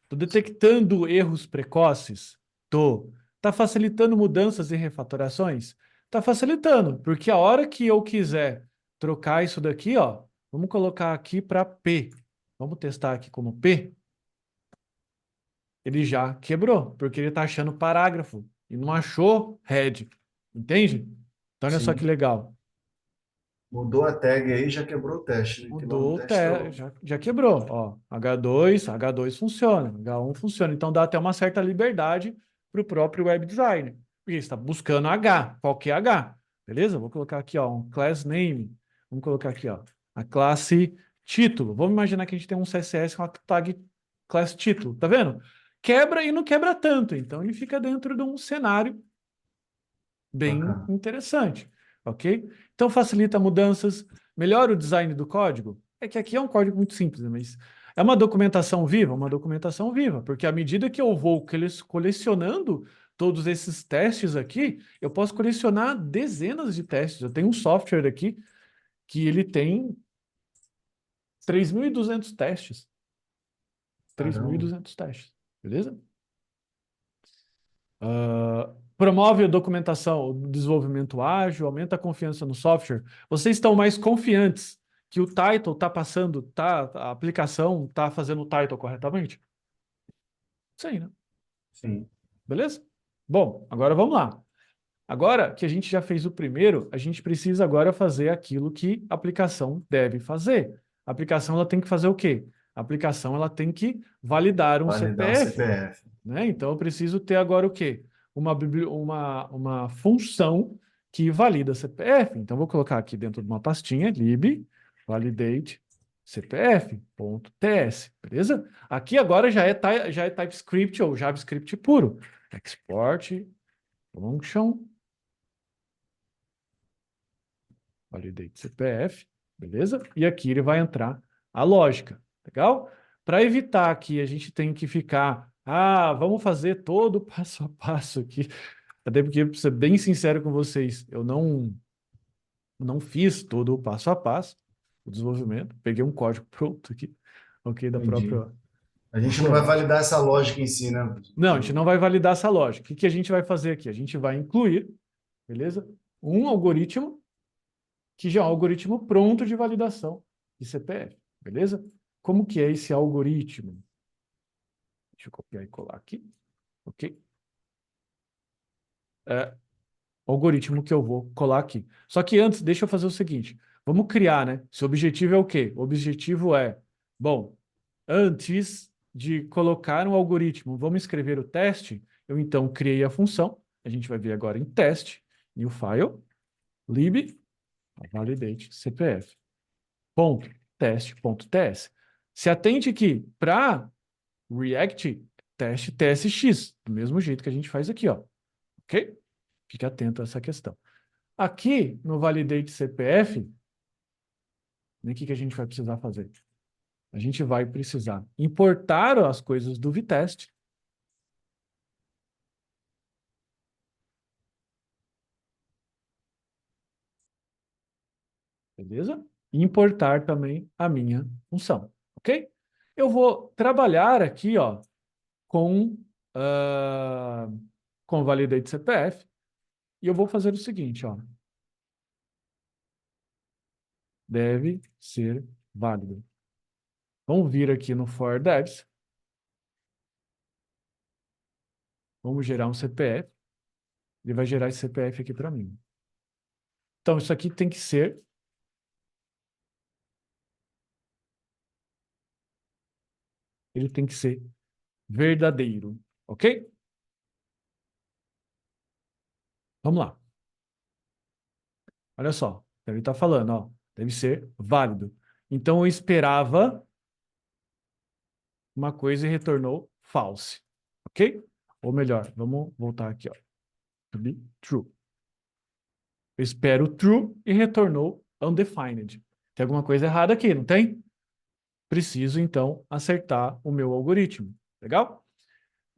Tô detectando erros precoces? Tô. Tá facilitando mudanças e refatorações? Tá facilitando, porque a hora que eu quiser trocar isso daqui, ó, vamos colocar aqui para P. Vamos testar aqui como P. Ele já quebrou, porque ele está achando parágrafo e não achou head. Entende? Então olha só Sim. que legal. Mudou a tag aí, já quebrou o teste, né? Tem lá no Mudou o teste da outra. já quebrou. Ó, H2 funciona, H1 funciona. Então dá até uma certa liberdade para o próprio web designer. Porque está buscando H, qualquer H. Beleza? Vou colocar aqui, ó, um class name. Vamos colocar aqui, ó, a classe título. Vamos imaginar que a gente tem um CSS com a tag class título. Tá vendo? Quebra e não quebra tanto. Então ele fica dentro de um cenário bem Bacana. interessante, ok? Então facilita mudanças, melhora o design do código. É que aqui é um código muito simples, né? Mas é uma documentação viva, porque à medida que eu vou colecionando todos esses testes aqui, eu posso colecionar dezenas de testes. Eu tenho um software aqui que ele tem 3.200 testes. 3.200 testes, beleza? Promove a documentação, o desenvolvimento ágil, aumenta a confiança no software. Vocês estão mais confiantes que o title está passando, a aplicação está fazendo o title corretamente? Sim, né? Sim. Beleza? Bom, agora vamos lá. Agora que a gente já fez o primeiro, a gente precisa agora fazer aquilo que a aplicação deve fazer. A aplicação ela tem que fazer o quê? A aplicação ela tem que validar um Validar o CPF, CPF. né? Então eu preciso ter agora o quê? Uma função que valida CPF. Então vou colocar aqui dentro de uma pastinha lib validate CPF.ts, beleza? Aqui agora já é TypeScript ou JavaScript puro. Export function validate CPF, beleza? E aqui ele vai entrar a lógica, legal? Para evitar que a gente tenha que ficar, vamos fazer todo o passo a passo aqui. Até porque, para ser bem sincero com vocês, eu não fiz todo o passo a passo do desenvolvimento. Peguei um código pronto aqui, ok, da Entendi. própria... A gente não vai validar essa lógica em si, né? Não, a gente não vai validar essa lógica. O que a gente vai fazer aqui? A gente vai incluir, beleza? Um algoritmo que já é um algoritmo pronto de validação de CPF, beleza? Como que é esse algoritmo? Deixa eu copiar e colar aqui, ok? O algoritmo que eu vou colar aqui. Só que antes, deixa eu fazer o seguinte, vamos criar, né? Se o objetivo é o quê? O objetivo é, bom, antes de colocar um algoritmo, vamos escrever o teste, eu então criei a função, a gente vai ver agora em teste, new file, lib, validate CPF. Ponto, teste.ts. Se atente que para React, teste TSX, do mesmo jeito que a gente faz aqui, ó. Ok? Fique atento a essa questão. Aqui, no validate CPF, o que a gente vai precisar fazer? A gente vai precisar importar as coisas do Vitest. Beleza? E importar também a minha função, ok? Eu vou trabalhar aqui, ó, com validate CPF, e eu vou fazer o seguinte, ó. Deve ser válido. Vamos vir aqui no for devs. Vamos gerar um CPF. Ele vai gerar esse CPF aqui para mim. Então, isso aqui tem que ser ele tem que ser verdadeiro, ok? Vamos lá. Olha só, ele está falando, ó, deve ser válido. Então, eu esperava uma coisa e retornou false, ok? Ou melhor, vamos voltar aqui, ó. True. Eu espero true e retornou undefined. Tem alguma coisa errada aqui, não tem? Preciso, então, acertar o meu algoritmo. Legal?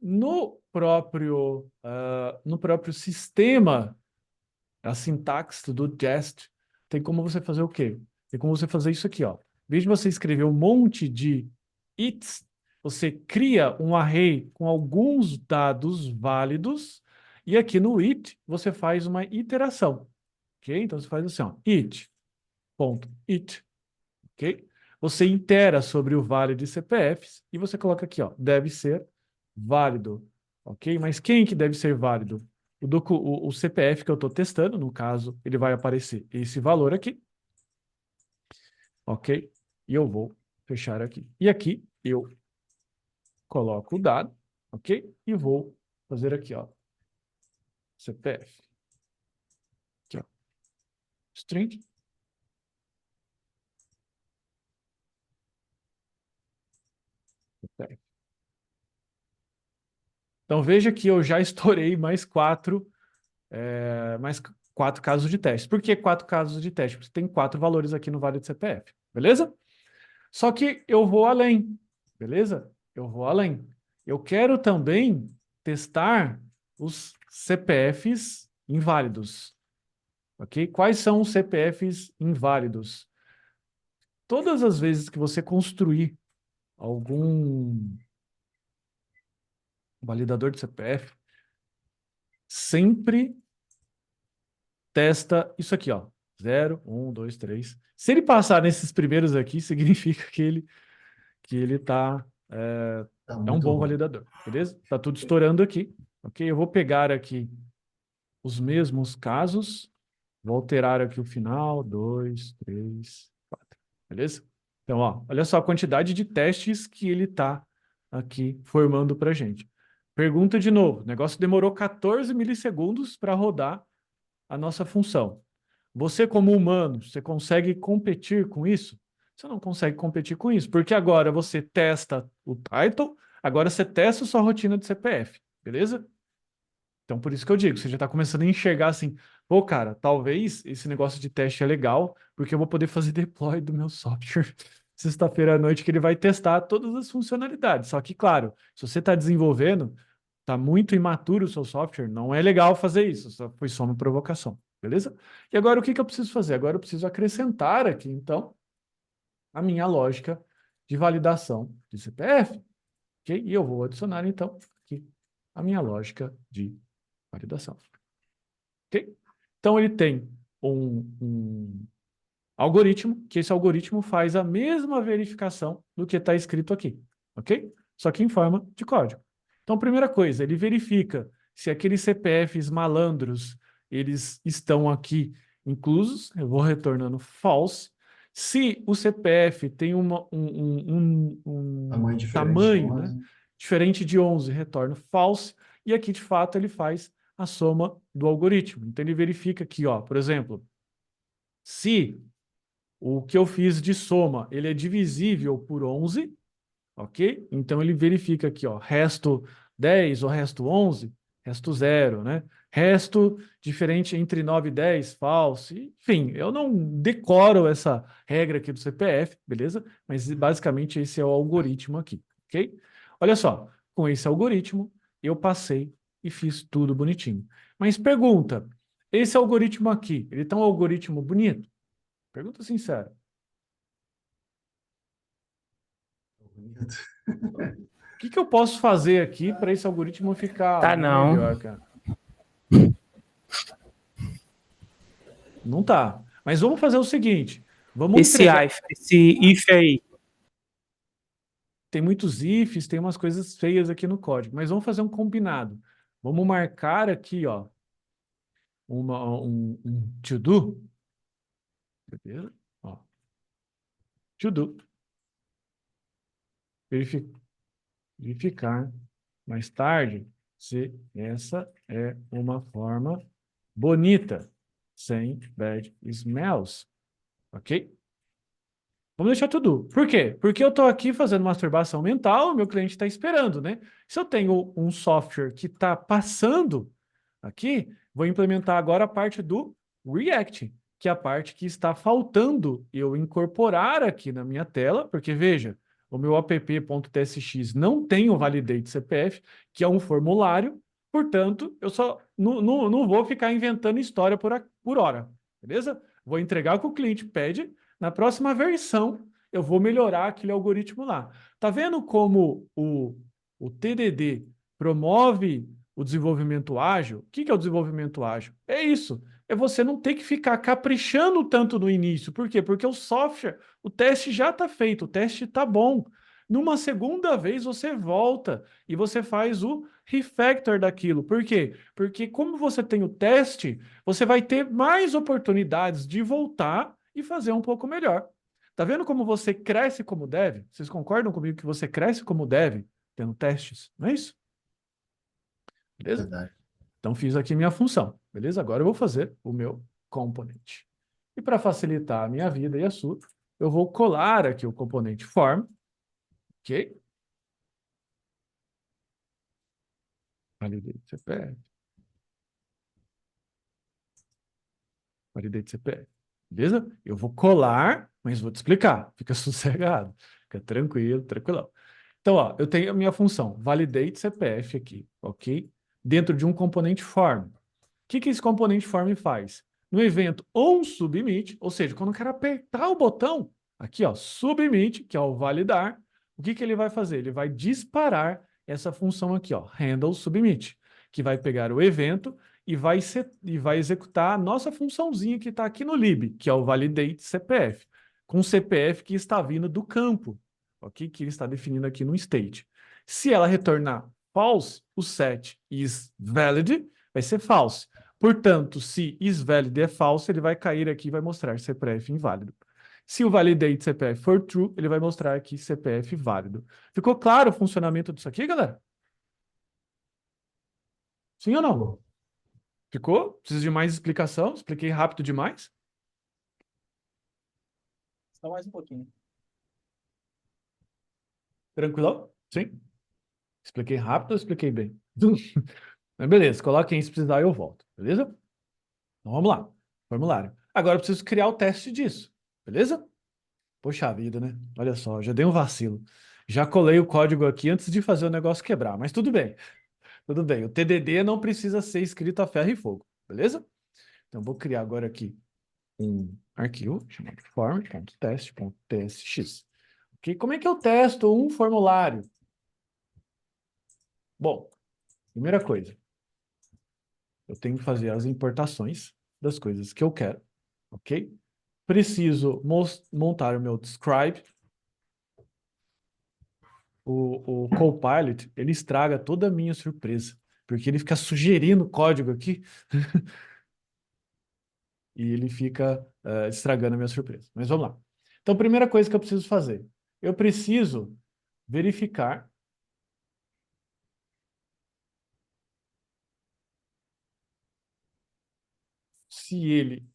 No próprio sistema, a sintaxe do Jest, tem como você fazer o quê? Tem como você fazer isso aqui, ó. Em vez de você escrever um monte de its, você cria um array com alguns dados válidos, e aqui no it, você faz uma iteração. Ok? Então, você faz assim, ó, it, ok? Você itera sobre o vale de CPFs, e você coloca aqui, ó, deve ser válido, ok? Mas quem que deve ser válido? O CPF que eu estou testando, no caso, ele vai aparecer esse valor aqui, ok? E eu vou fechar aqui. E aqui eu coloco o dado, ok? E vou fazer aqui, ó, CPF. Aqui, ó, string. CPF. Então veja que eu já estourei mais quatro casos de teste. Por que 4 casos de teste? Porque tem 4 valores aqui no vale de CPF, beleza? Só que eu vou além, beleza? Eu vou além. Eu quero também testar os CPFs inválidos, ok? Quais são os CPFs inválidos? Todas as vezes que você construir algum validador de CPF, sempre testa isso aqui, ó. 0, 1, 2, 3. Se ele passar nesses primeiros aqui, significa que ele é um muito bom bom. validador, beleza? Tá tudo estourando aqui, ok? Eu vou pegar aqui os mesmos casos. Vou alterar aqui o final, 2, 3, 4. Beleza? Então, ó, olha só a quantidade de testes que ele está aqui formando para a gente. Pergunta de novo. O negócio demorou 14 milissegundos para rodar a nossa função. Você, como humano, você consegue competir com isso? Você não consegue competir com isso, porque agora você testa o title, agora você testa a sua rotina de CPF, beleza? Então, por isso que eu digo, você já está começando a enxergar assim, pô, cara, talvez esse negócio de teste é legal, porque eu vou poder fazer deploy do meu software sexta-feira à noite, que ele vai testar todas as funcionalidades. Só que, claro, se você está desenvolvendo, está muito imaturo o seu software, não é legal fazer isso, foi só uma provocação, beleza? E agora o que eu preciso fazer? Agora eu preciso acrescentar aqui, então, a minha lógica de validação de CPF, ok? E eu vou adicionar, então, aqui a minha lógica de validação. Ok? Então, ele tem um algoritmo, que esse algoritmo faz a mesma verificação do que está escrito aqui. Ok? Só que em forma de código. Então, primeira coisa, ele verifica se aqueles CPFs malandros, eles estão aqui inclusos. Eu vou retornando false. Se o CPF tem Tamanho diferente de tamanho, né, 11. diferente de 11, retorna false. E aqui, de fato, ele faz a soma do algoritmo. Então, ele verifica aqui, ó, por exemplo, se o que eu fiz de soma, ele é divisível por 11, ok? Então, ele verifica aqui, ó, resto 10 ou resto 11, resto 0, né? Resto diferente entre 9 e 10, false. Enfim, eu não decoro essa regra aqui do CPF, beleza? Mas, basicamente, esse é o algoritmo aqui, ok? Olha só, com esse algoritmo, eu passei e fiz tudo bonitinho. Mas pergunta, esse algoritmo aqui, ele tá um algoritmo bonito? Pergunta sincera. O que eu posso fazer aqui para esse algoritmo ficar Tá não. melhor, cara? Não tá. Mas vamos fazer o seguinte. Vamos entregar... Esse if aí. Tem muitos ifs, tem umas coisas feias aqui no código, mas vamos fazer um combinado. Vamos marcar aqui, ó, um to-do. Beleza? Ó. To-do. Verificar mais tarde se essa é uma forma bonita, sem bad smells. Ok? Vamos deixar tudo. Por quê? Porque eu estou aqui fazendo masturbação mental, o meu cliente está esperando, né? Se eu tenho um software que está passando aqui, vou implementar agora a parte do React, que é a parte que está faltando eu incorporar aqui na minha tela, porque veja, o meu app.tsx não tem o validate CPF, que é um formulário, portanto, eu só não vou ficar inventando história por hora, beleza? Vou entregar o que o cliente pede. Na próxima versão, eu vou melhorar aquele algoritmo lá. Tá vendo como o TDD promove o desenvolvimento ágil? O que é o desenvolvimento ágil? É isso. É você não ter que ficar caprichando tanto no início. Por quê? Porque o software, o teste já está feito, o teste está bom. Numa segunda vez, você volta e você faz o refactor daquilo. Por quê? Porque como você tem o teste, você vai ter mais oportunidades de voltar e fazer um pouco melhor. Tá vendo como você cresce como dev? Vocês concordam comigo que você cresce como dev tendo testes? Não é isso? Beleza? Verdade. Então fiz aqui minha função. Beleza? Agora eu vou fazer o meu componente. E para facilitar a minha vida e a sua, eu vou colar aqui o componente form. Ok? Validate CPF. Validate CPF. Beleza? Eu vou colar, mas vou te explicar. Fica sossegado. Fica tranquilo, tranquilão. Então, ó, eu tenho a minha função, validate CPF aqui, ok? Dentro de um componente form. O que esse componente form faz? No evento onSubmit, ou seja, quando eu quero apertar o botão, aqui, ó, submit, que é o validar, o que ele vai fazer? Ele vai disparar essa função aqui, ó, handle submit, que vai pegar o evento e vai executar a nossa funçãozinha que está aqui no lib, que é o validate CPF, com o CPF que está vindo do campo, ok? Que ele está definindo aqui no state. Se ela retornar false, o set is valid vai ser false. Portanto, se isValid é falso, ele vai cair aqui e vai mostrar CPF inválido. Se o validate CPF for true, ele vai mostrar aqui CPF válido. Ficou claro o funcionamento disso aqui, galera? Sim ou não? Ficou? Precisa de mais explicação? Expliquei rápido demais? Só mais um pouquinho. Tranquilão? Sim? Expliquei rápido ou expliquei bem? Mas beleza, coloquem aí se precisar eu volto, beleza? Então vamos lá, formulário. Agora eu preciso criar o teste disso, beleza? Poxa vida, né? Olha só, já dei um vacilo. Já colei o código aqui antes de fazer o negócio quebrar, mas tudo bem. Tudo bem, o TDD não precisa ser escrito a ferro e fogo, beleza? Então vou criar agora aqui um arquivo chamado form.test.tsx. Ok? Como é que eu testo um formulário? Bom, primeira coisa, eu tenho que fazer as importações das coisas que eu quero, ok? Preciso montar o meu describe. O Copilot, ele estraga toda a minha surpresa, porque ele fica sugerindo código aqui e ele fica estragando a minha surpresa. Mas vamos lá. Então, primeira coisa que eu preciso fazer, eu preciso verificar se ele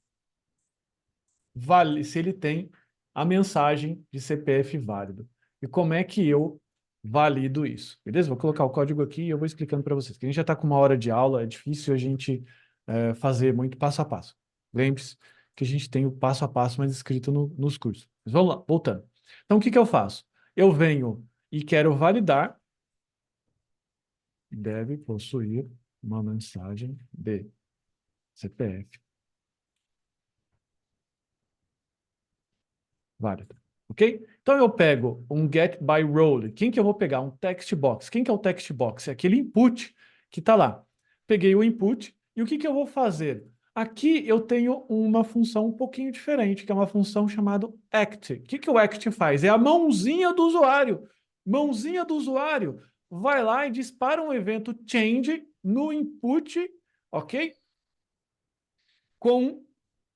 se ele tem a mensagem de CPF válido. E como é que eu valido isso? Beleza? Vou colocar o código aqui e eu vou explicando para vocês. Que a gente já está com 1 hora de aula, é difícil a gente fazer muito passo a passo. Lembre-se que a gente tem o passo a passo mais escrito nos cursos. Mas vamos lá, voltando. Então, o que eu faço? Eu venho e quero validar, deve possuir uma mensagem de CPF válida. Ok? Então eu pego um get by role. Quem que eu vou pegar? Um text box. Quem que é o text box? É aquele input que está lá. Peguei o input e o que eu vou fazer? Aqui eu tenho uma função um pouquinho diferente, que é uma função chamada act. O que o act faz? É a mãozinha do usuário. Mãozinha do usuário vai lá e dispara um evento change no input, ok? Com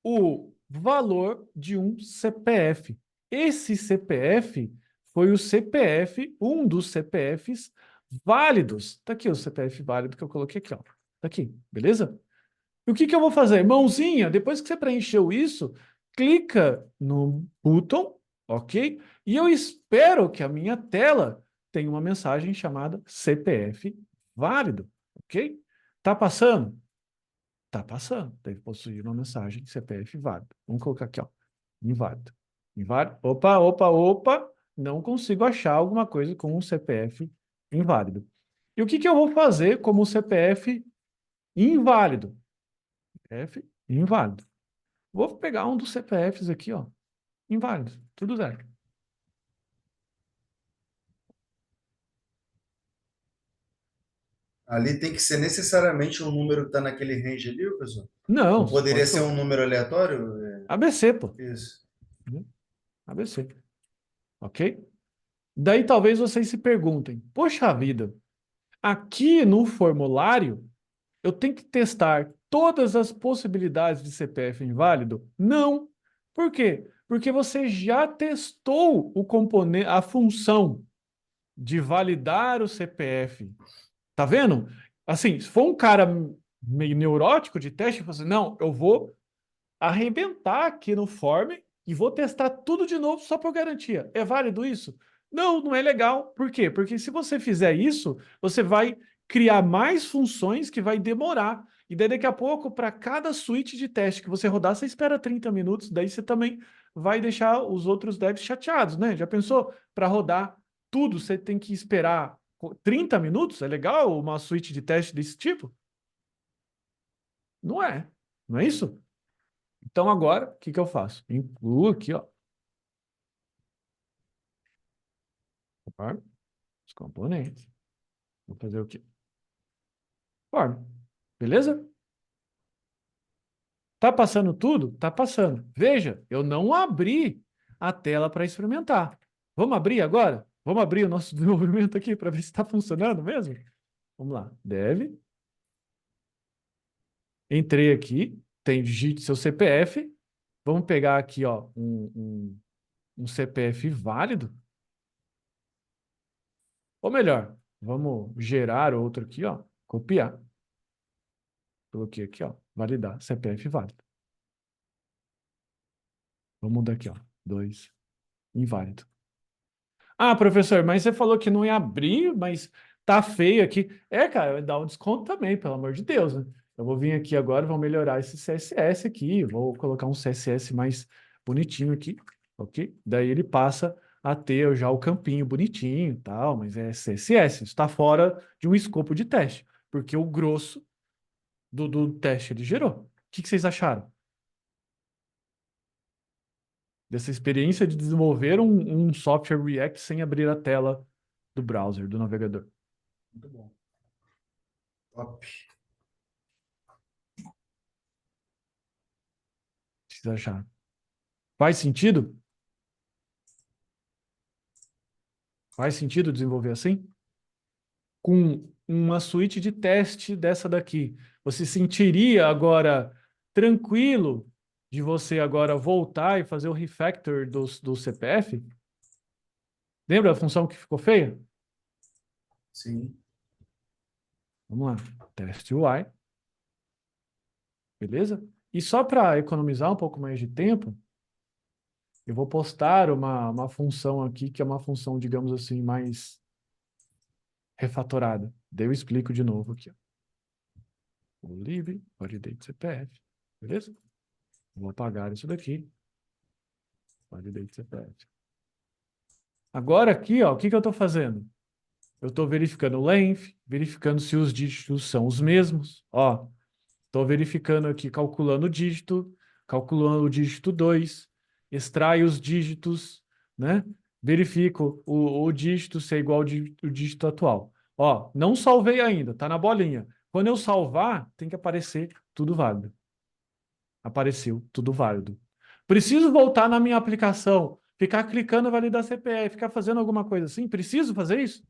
o valor de um CPF. Esse CPF foi o CPF, um dos CPFs válidos. Tá aqui o CPF válido que eu coloquei aqui, ó. Tá aqui, beleza? E o que eu vou fazer? Mãozinha, depois que você preencheu isso, clica no botão, ok? E eu espero que a minha tela tenha uma mensagem chamada CPF válido, ok? Tá passando? Tá passando. Deve possuir uma mensagem CPF válido. Vamos colocar aqui, ó. Inválido. Inválido. Opa, opa, opa. Não consigo achar alguma coisa com um CPF inválido. E o que eu vou fazer como CPF inválido? CPF inválido. Vou pegar um dos CPFs aqui, ó. Inválido. Tudo certo. Ali tem que ser necessariamente um número que está naquele range ali, pessoal? Não. Não poderia pode ser um número aleatório? ABC, pô. Isso. ABC. Ok? Daí talvez vocês se perguntem, poxa vida, aqui no formulário eu tenho que testar todas as possibilidades de CPF inválido? Não. Por quê? Porque você já testou o componente, a função de validar o CPF. Tá vendo? Assim, se for um cara meio neurótico de teste, você assim, não, eu vou arrebentar aqui no form e vou testar tudo de novo só por garantia. É válido isso? Não, não é legal. Por quê? Porque se você fizer isso, você vai criar mais funções que vai demorar. E daí daqui a pouco, para cada switch de teste que você rodar, você espera 30 minutos, daí você também vai deixar os outros devs chateados, né? Já pensou? Para rodar tudo, você tem que esperar 30 minutos? É legal uma switch de teste desse tipo? Não é. Não é isso? Então, agora, o que eu faço? Incluo aqui, ó. Form, os componentes. Vou fazer o quê? Form. Beleza? Tá passando tudo? Tá passando. Veja, eu não abri a tela para experimentar. Vamos abrir agora? Vamos abrir o nosso desenvolvimento aqui para ver se está funcionando mesmo? Vamos lá. Dev. Entrei aqui, digite seu CPF. Vamos pegar aqui, ó, um CPF válido. Ou melhor, vamos gerar outro aqui, ó, copiar. Coloquei aqui, ó, validar, CPF válido. Vamos mudar aqui, ó, 2, inválido. Ah, professor, mas você falou que não ia abrir, mas tá feio aqui. Cara, dá um desconto também, pelo amor de Deus, né? Eu vou vir aqui agora, vou melhorar esse CSS aqui, vou colocar um CSS mais bonitinho aqui, ok? Daí ele passa a ter já o campinho bonitinho e tal, mas é CSS, isso está fora de um escopo de teste, porque o grosso do teste ele gerou. O que vocês acharam dessa experiência de desenvolver um software React sem abrir a tela do browser, do navegador? Muito bom. Top. O que vocês acharam? Faz sentido? Faz sentido desenvolver assim? Com uma suíte de teste dessa daqui, você sentiria agora tranquilo de você agora voltar e fazer o refactor do CPF? Lembra a função que ficou feia? Sim. Vamos lá. Teste UI. Beleza? E só para economizar um pouco mais de tempo, eu vou postar uma função aqui, que é uma função, digamos assim, mais refatorada. Daí eu explico de novo aqui. O lib, validate CPF. Beleza? Vou apagar isso daqui. Validate CPF. Agora aqui, ó, o que eu estou fazendo? Eu estou verificando o length, verificando se os dígitos são os mesmos. Ó, estou verificando aqui, calculando o dígito, calculando o dígito 2, extraio os dígitos, né? Verifico o dígito se é igual ao dígito atual. Ó, não salvei ainda, tá na bolinha. Quando eu salvar, tem que aparecer tudo válido. Apareceu tudo válido. Preciso voltar na minha aplicação, ficar clicando validar CPF, ficar fazendo alguma coisa assim? Preciso fazer isso?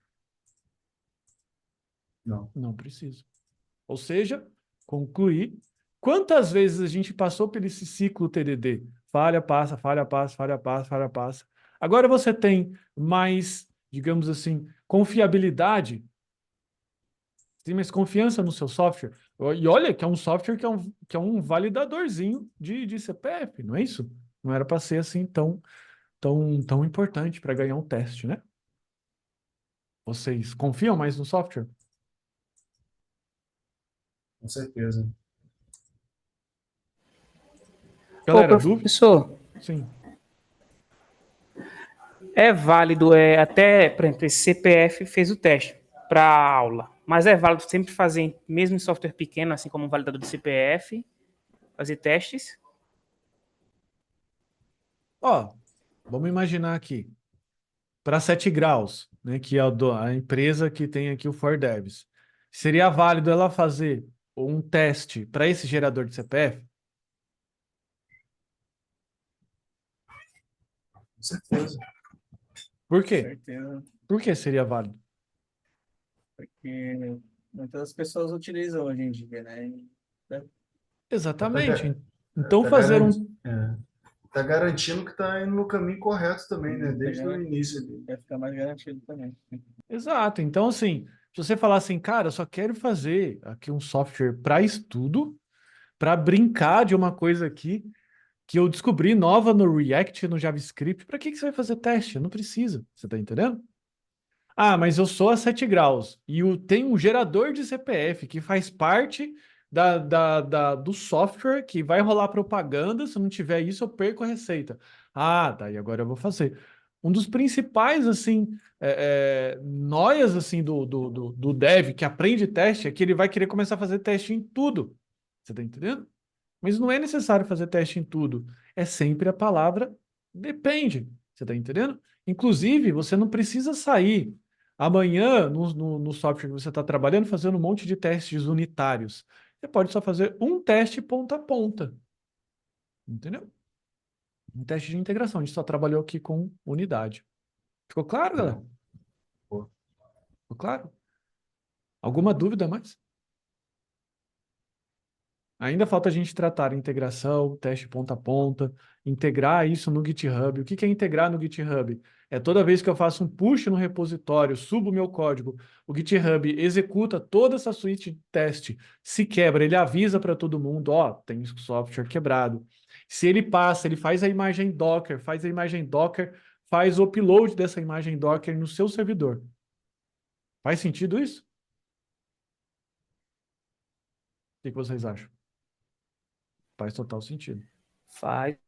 Não. Não preciso. Ou seja, concluir. Quantas vezes a gente passou por esse ciclo TDD? Falha, passa, falha, passa, falha, passa, falha, passa. Agora você tem mais, digamos assim, confiabilidade, tem mais confiança no seu software. E olha que é um software que é um validadorzinho de CPF, não é isso? Não era para ser assim tão importante para ganhar um teste, né? Vocês confiam mais no software? Com certeza. Ô, Galera, dúvida? professor, Sim. é válido até, por exemplo, esse CPF fez o teste para a aula, mas é válido sempre fazer, mesmo em software pequeno, assim como um validador de CPF, fazer testes? Ó, vamos imaginar aqui. Para 7 graus, né, que é a empresa que tem aqui o ForDevs. Seria válido ela fazer um teste para esse gerador de CPF? Com certeza. Por Com quê? certeza. Por que seria válido? Porque muitas pessoas utilizam hoje em dia, né? Exatamente. Então Tá fazer um... tá garantindo que tá indo no caminho correto também, né? Desde o início ali. Vai ficar mais garantido também. Exato. Então, assim, se você falar assim, cara, eu só quero fazer aqui um software para estudo, para brincar de uma coisa aqui que eu descobri nova no React, no JavaScript, para que você vai fazer teste? Não precisa. Você tá entendendo? Ah, mas eu sou a 7 graus e tem um gerador de CPF que faz parte do software que vai rolar propaganda. Se não tiver isso, eu perco a receita. Ah, tá, e agora eu vou fazer. Um dos principais, assim, noias, assim, do dev que aprende teste é que ele vai querer começar a fazer teste em tudo. Você tá entendendo? Mas não é necessário fazer teste em tudo. É sempre a palavra depende. Você tá entendendo? Inclusive, você não precisa sair amanhã, no software que você está trabalhando, fazendo um monte de testes unitários. Você pode só fazer um teste ponta a ponta. Entendeu? Um teste de integração. A gente só trabalhou aqui com unidade. Ficou claro, galera? Pô. Ficou claro? Alguma dúvida mais? Ainda falta a gente tratar a integração, teste ponta a ponta, integrar isso no GitHub. O que que é integrar no GitHub? É toda vez que eu faço um push no repositório, subo o meu código, o GitHub executa toda essa suíte de teste, se quebra, ele avisa para todo mundo, ó, tem software quebrado. Se ele passa, ele faz a imagem Docker, faz o upload dessa imagem Docker no seu servidor. Faz sentido isso? O que que vocês acham? Faz total sentido. Faz.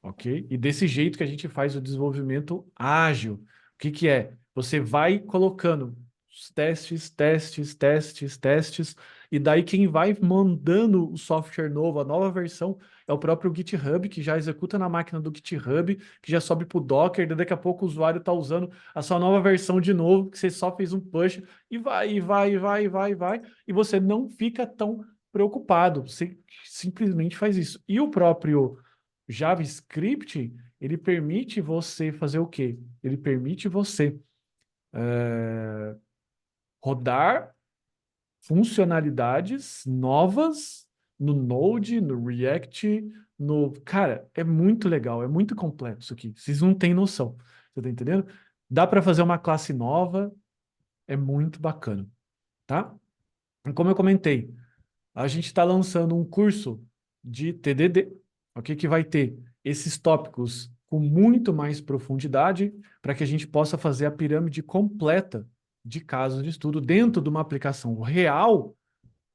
Ok? E desse jeito que a gente faz o desenvolvimento ágil. O que que é? Você vai colocando os testes, e daí quem vai mandando o software novo, a nova versão, é o próprio GitHub, que já executa na máquina do GitHub, que já sobe para o Docker, daí daqui a pouco o usuário está usando a sua nova versão de novo, que você só fez um push, e vai, e você não fica tão preocupado, você simplesmente faz isso. E o próprio JavaScript, ele permite você fazer o quê? Ele permite você rodar funcionalidades novas no Node, no React, no... Cara, é muito legal, é muito completo isso aqui. Vocês não têm noção. Você tá entendendo? Dá para fazer uma classe nova, é muito bacana, tá? E como eu comentei, a gente está lançando um curso de TDD, ok? Que vai ter esses tópicos com muito mais profundidade para que a gente possa fazer a pirâmide completa de casos de estudo dentro de uma aplicação real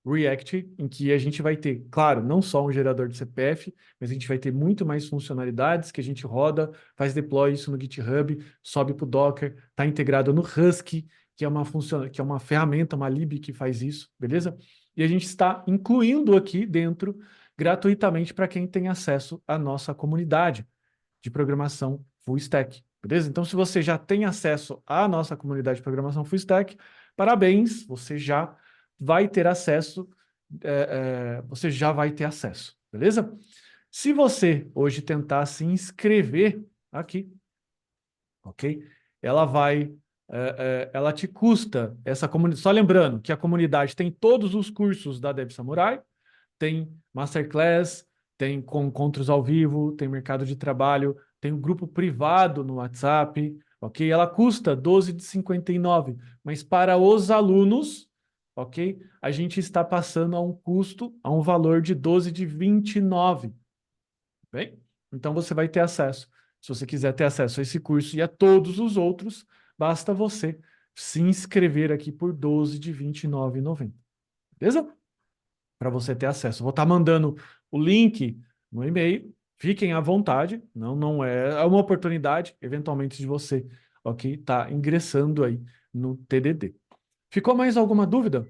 React, em que a gente vai ter, claro, não só um gerador de CPF, mas a gente vai ter muito mais funcionalidades que a gente roda, faz deploy isso no GitHub, sobe para o Docker, está integrado no Husky, que é uma ferramenta, uma lib que faz isso, beleza? E a gente está incluindo aqui dentro gratuitamente para quem tem acesso à nossa comunidade de programação full stack, beleza? Então, se você já tem acesso à nossa comunidade de programação full stack, parabéns, você já vai ter acesso, você já vai ter acesso, beleza? Se você hoje tentar se inscrever aqui, ok? Ela te custa essa comunidade. Só lembrando que a comunidade tem todos os cursos da Dev Samurai, tem Masterclass, tem encontros ao vivo, tem mercado de trabalho, tem um grupo privado no WhatsApp, ok? Ela custa R$12,59, mas para os alunos, ok? A gente está passando a um valor de R$12,29. Bem? Então você vai ter acesso. Se você quiser ter acesso a esse curso e a todos os outros, basta você se inscrever aqui por R$12,29,90. Beleza? Para você ter acesso. Vou estar mandando o link no e-mail. Fiquem à vontade. Não é uma oportunidade, eventualmente, de você, ok? Tá ingressando aí no TDD. Ficou mais alguma dúvida?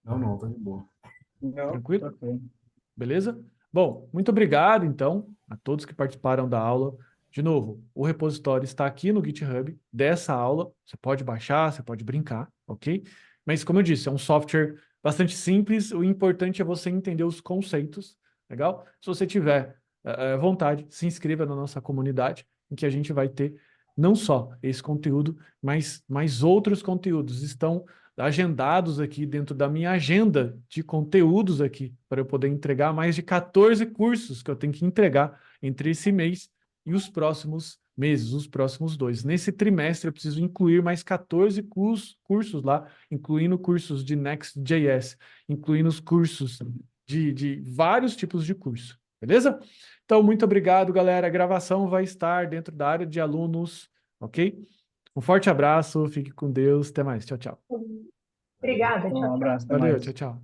Não, tá de boa. Não, Tranquilo? ok. Beleza? Bom, muito obrigado, então, a todos que participaram da aula. De novo, o repositório está aqui no GitHub dessa aula. Você pode baixar, você pode brincar, ok? Mas, como eu disse, é um software bastante simples. O importante é você entender os conceitos, legal? Se você tiver vontade, se inscreva na nossa comunidade, em que a gente vai ter não só esse conteúdo, mas outros conteúdos. Estão agendados aqui dentro da minha agenda de conteúdos aqui, para eu poder entregar mais de 14 cursos que eu tenho que entregar entre esse mês e os próximos meses, os próximos 2. Nesse trimestre eu preciso incluir mais 14 cursos lá, incluindo cursos de Next.js, incluindo os cursos de vários tipos de curso, beleza? Então, muito obrigado, galera. A gravação vai estar dentro da área de alunos, ok? Um forte abraço, fique com Deus, até mais, tchau, tchau. Obrigada, tchau, Um tchau. abraço, até Valeu, mais. tchau, tchau.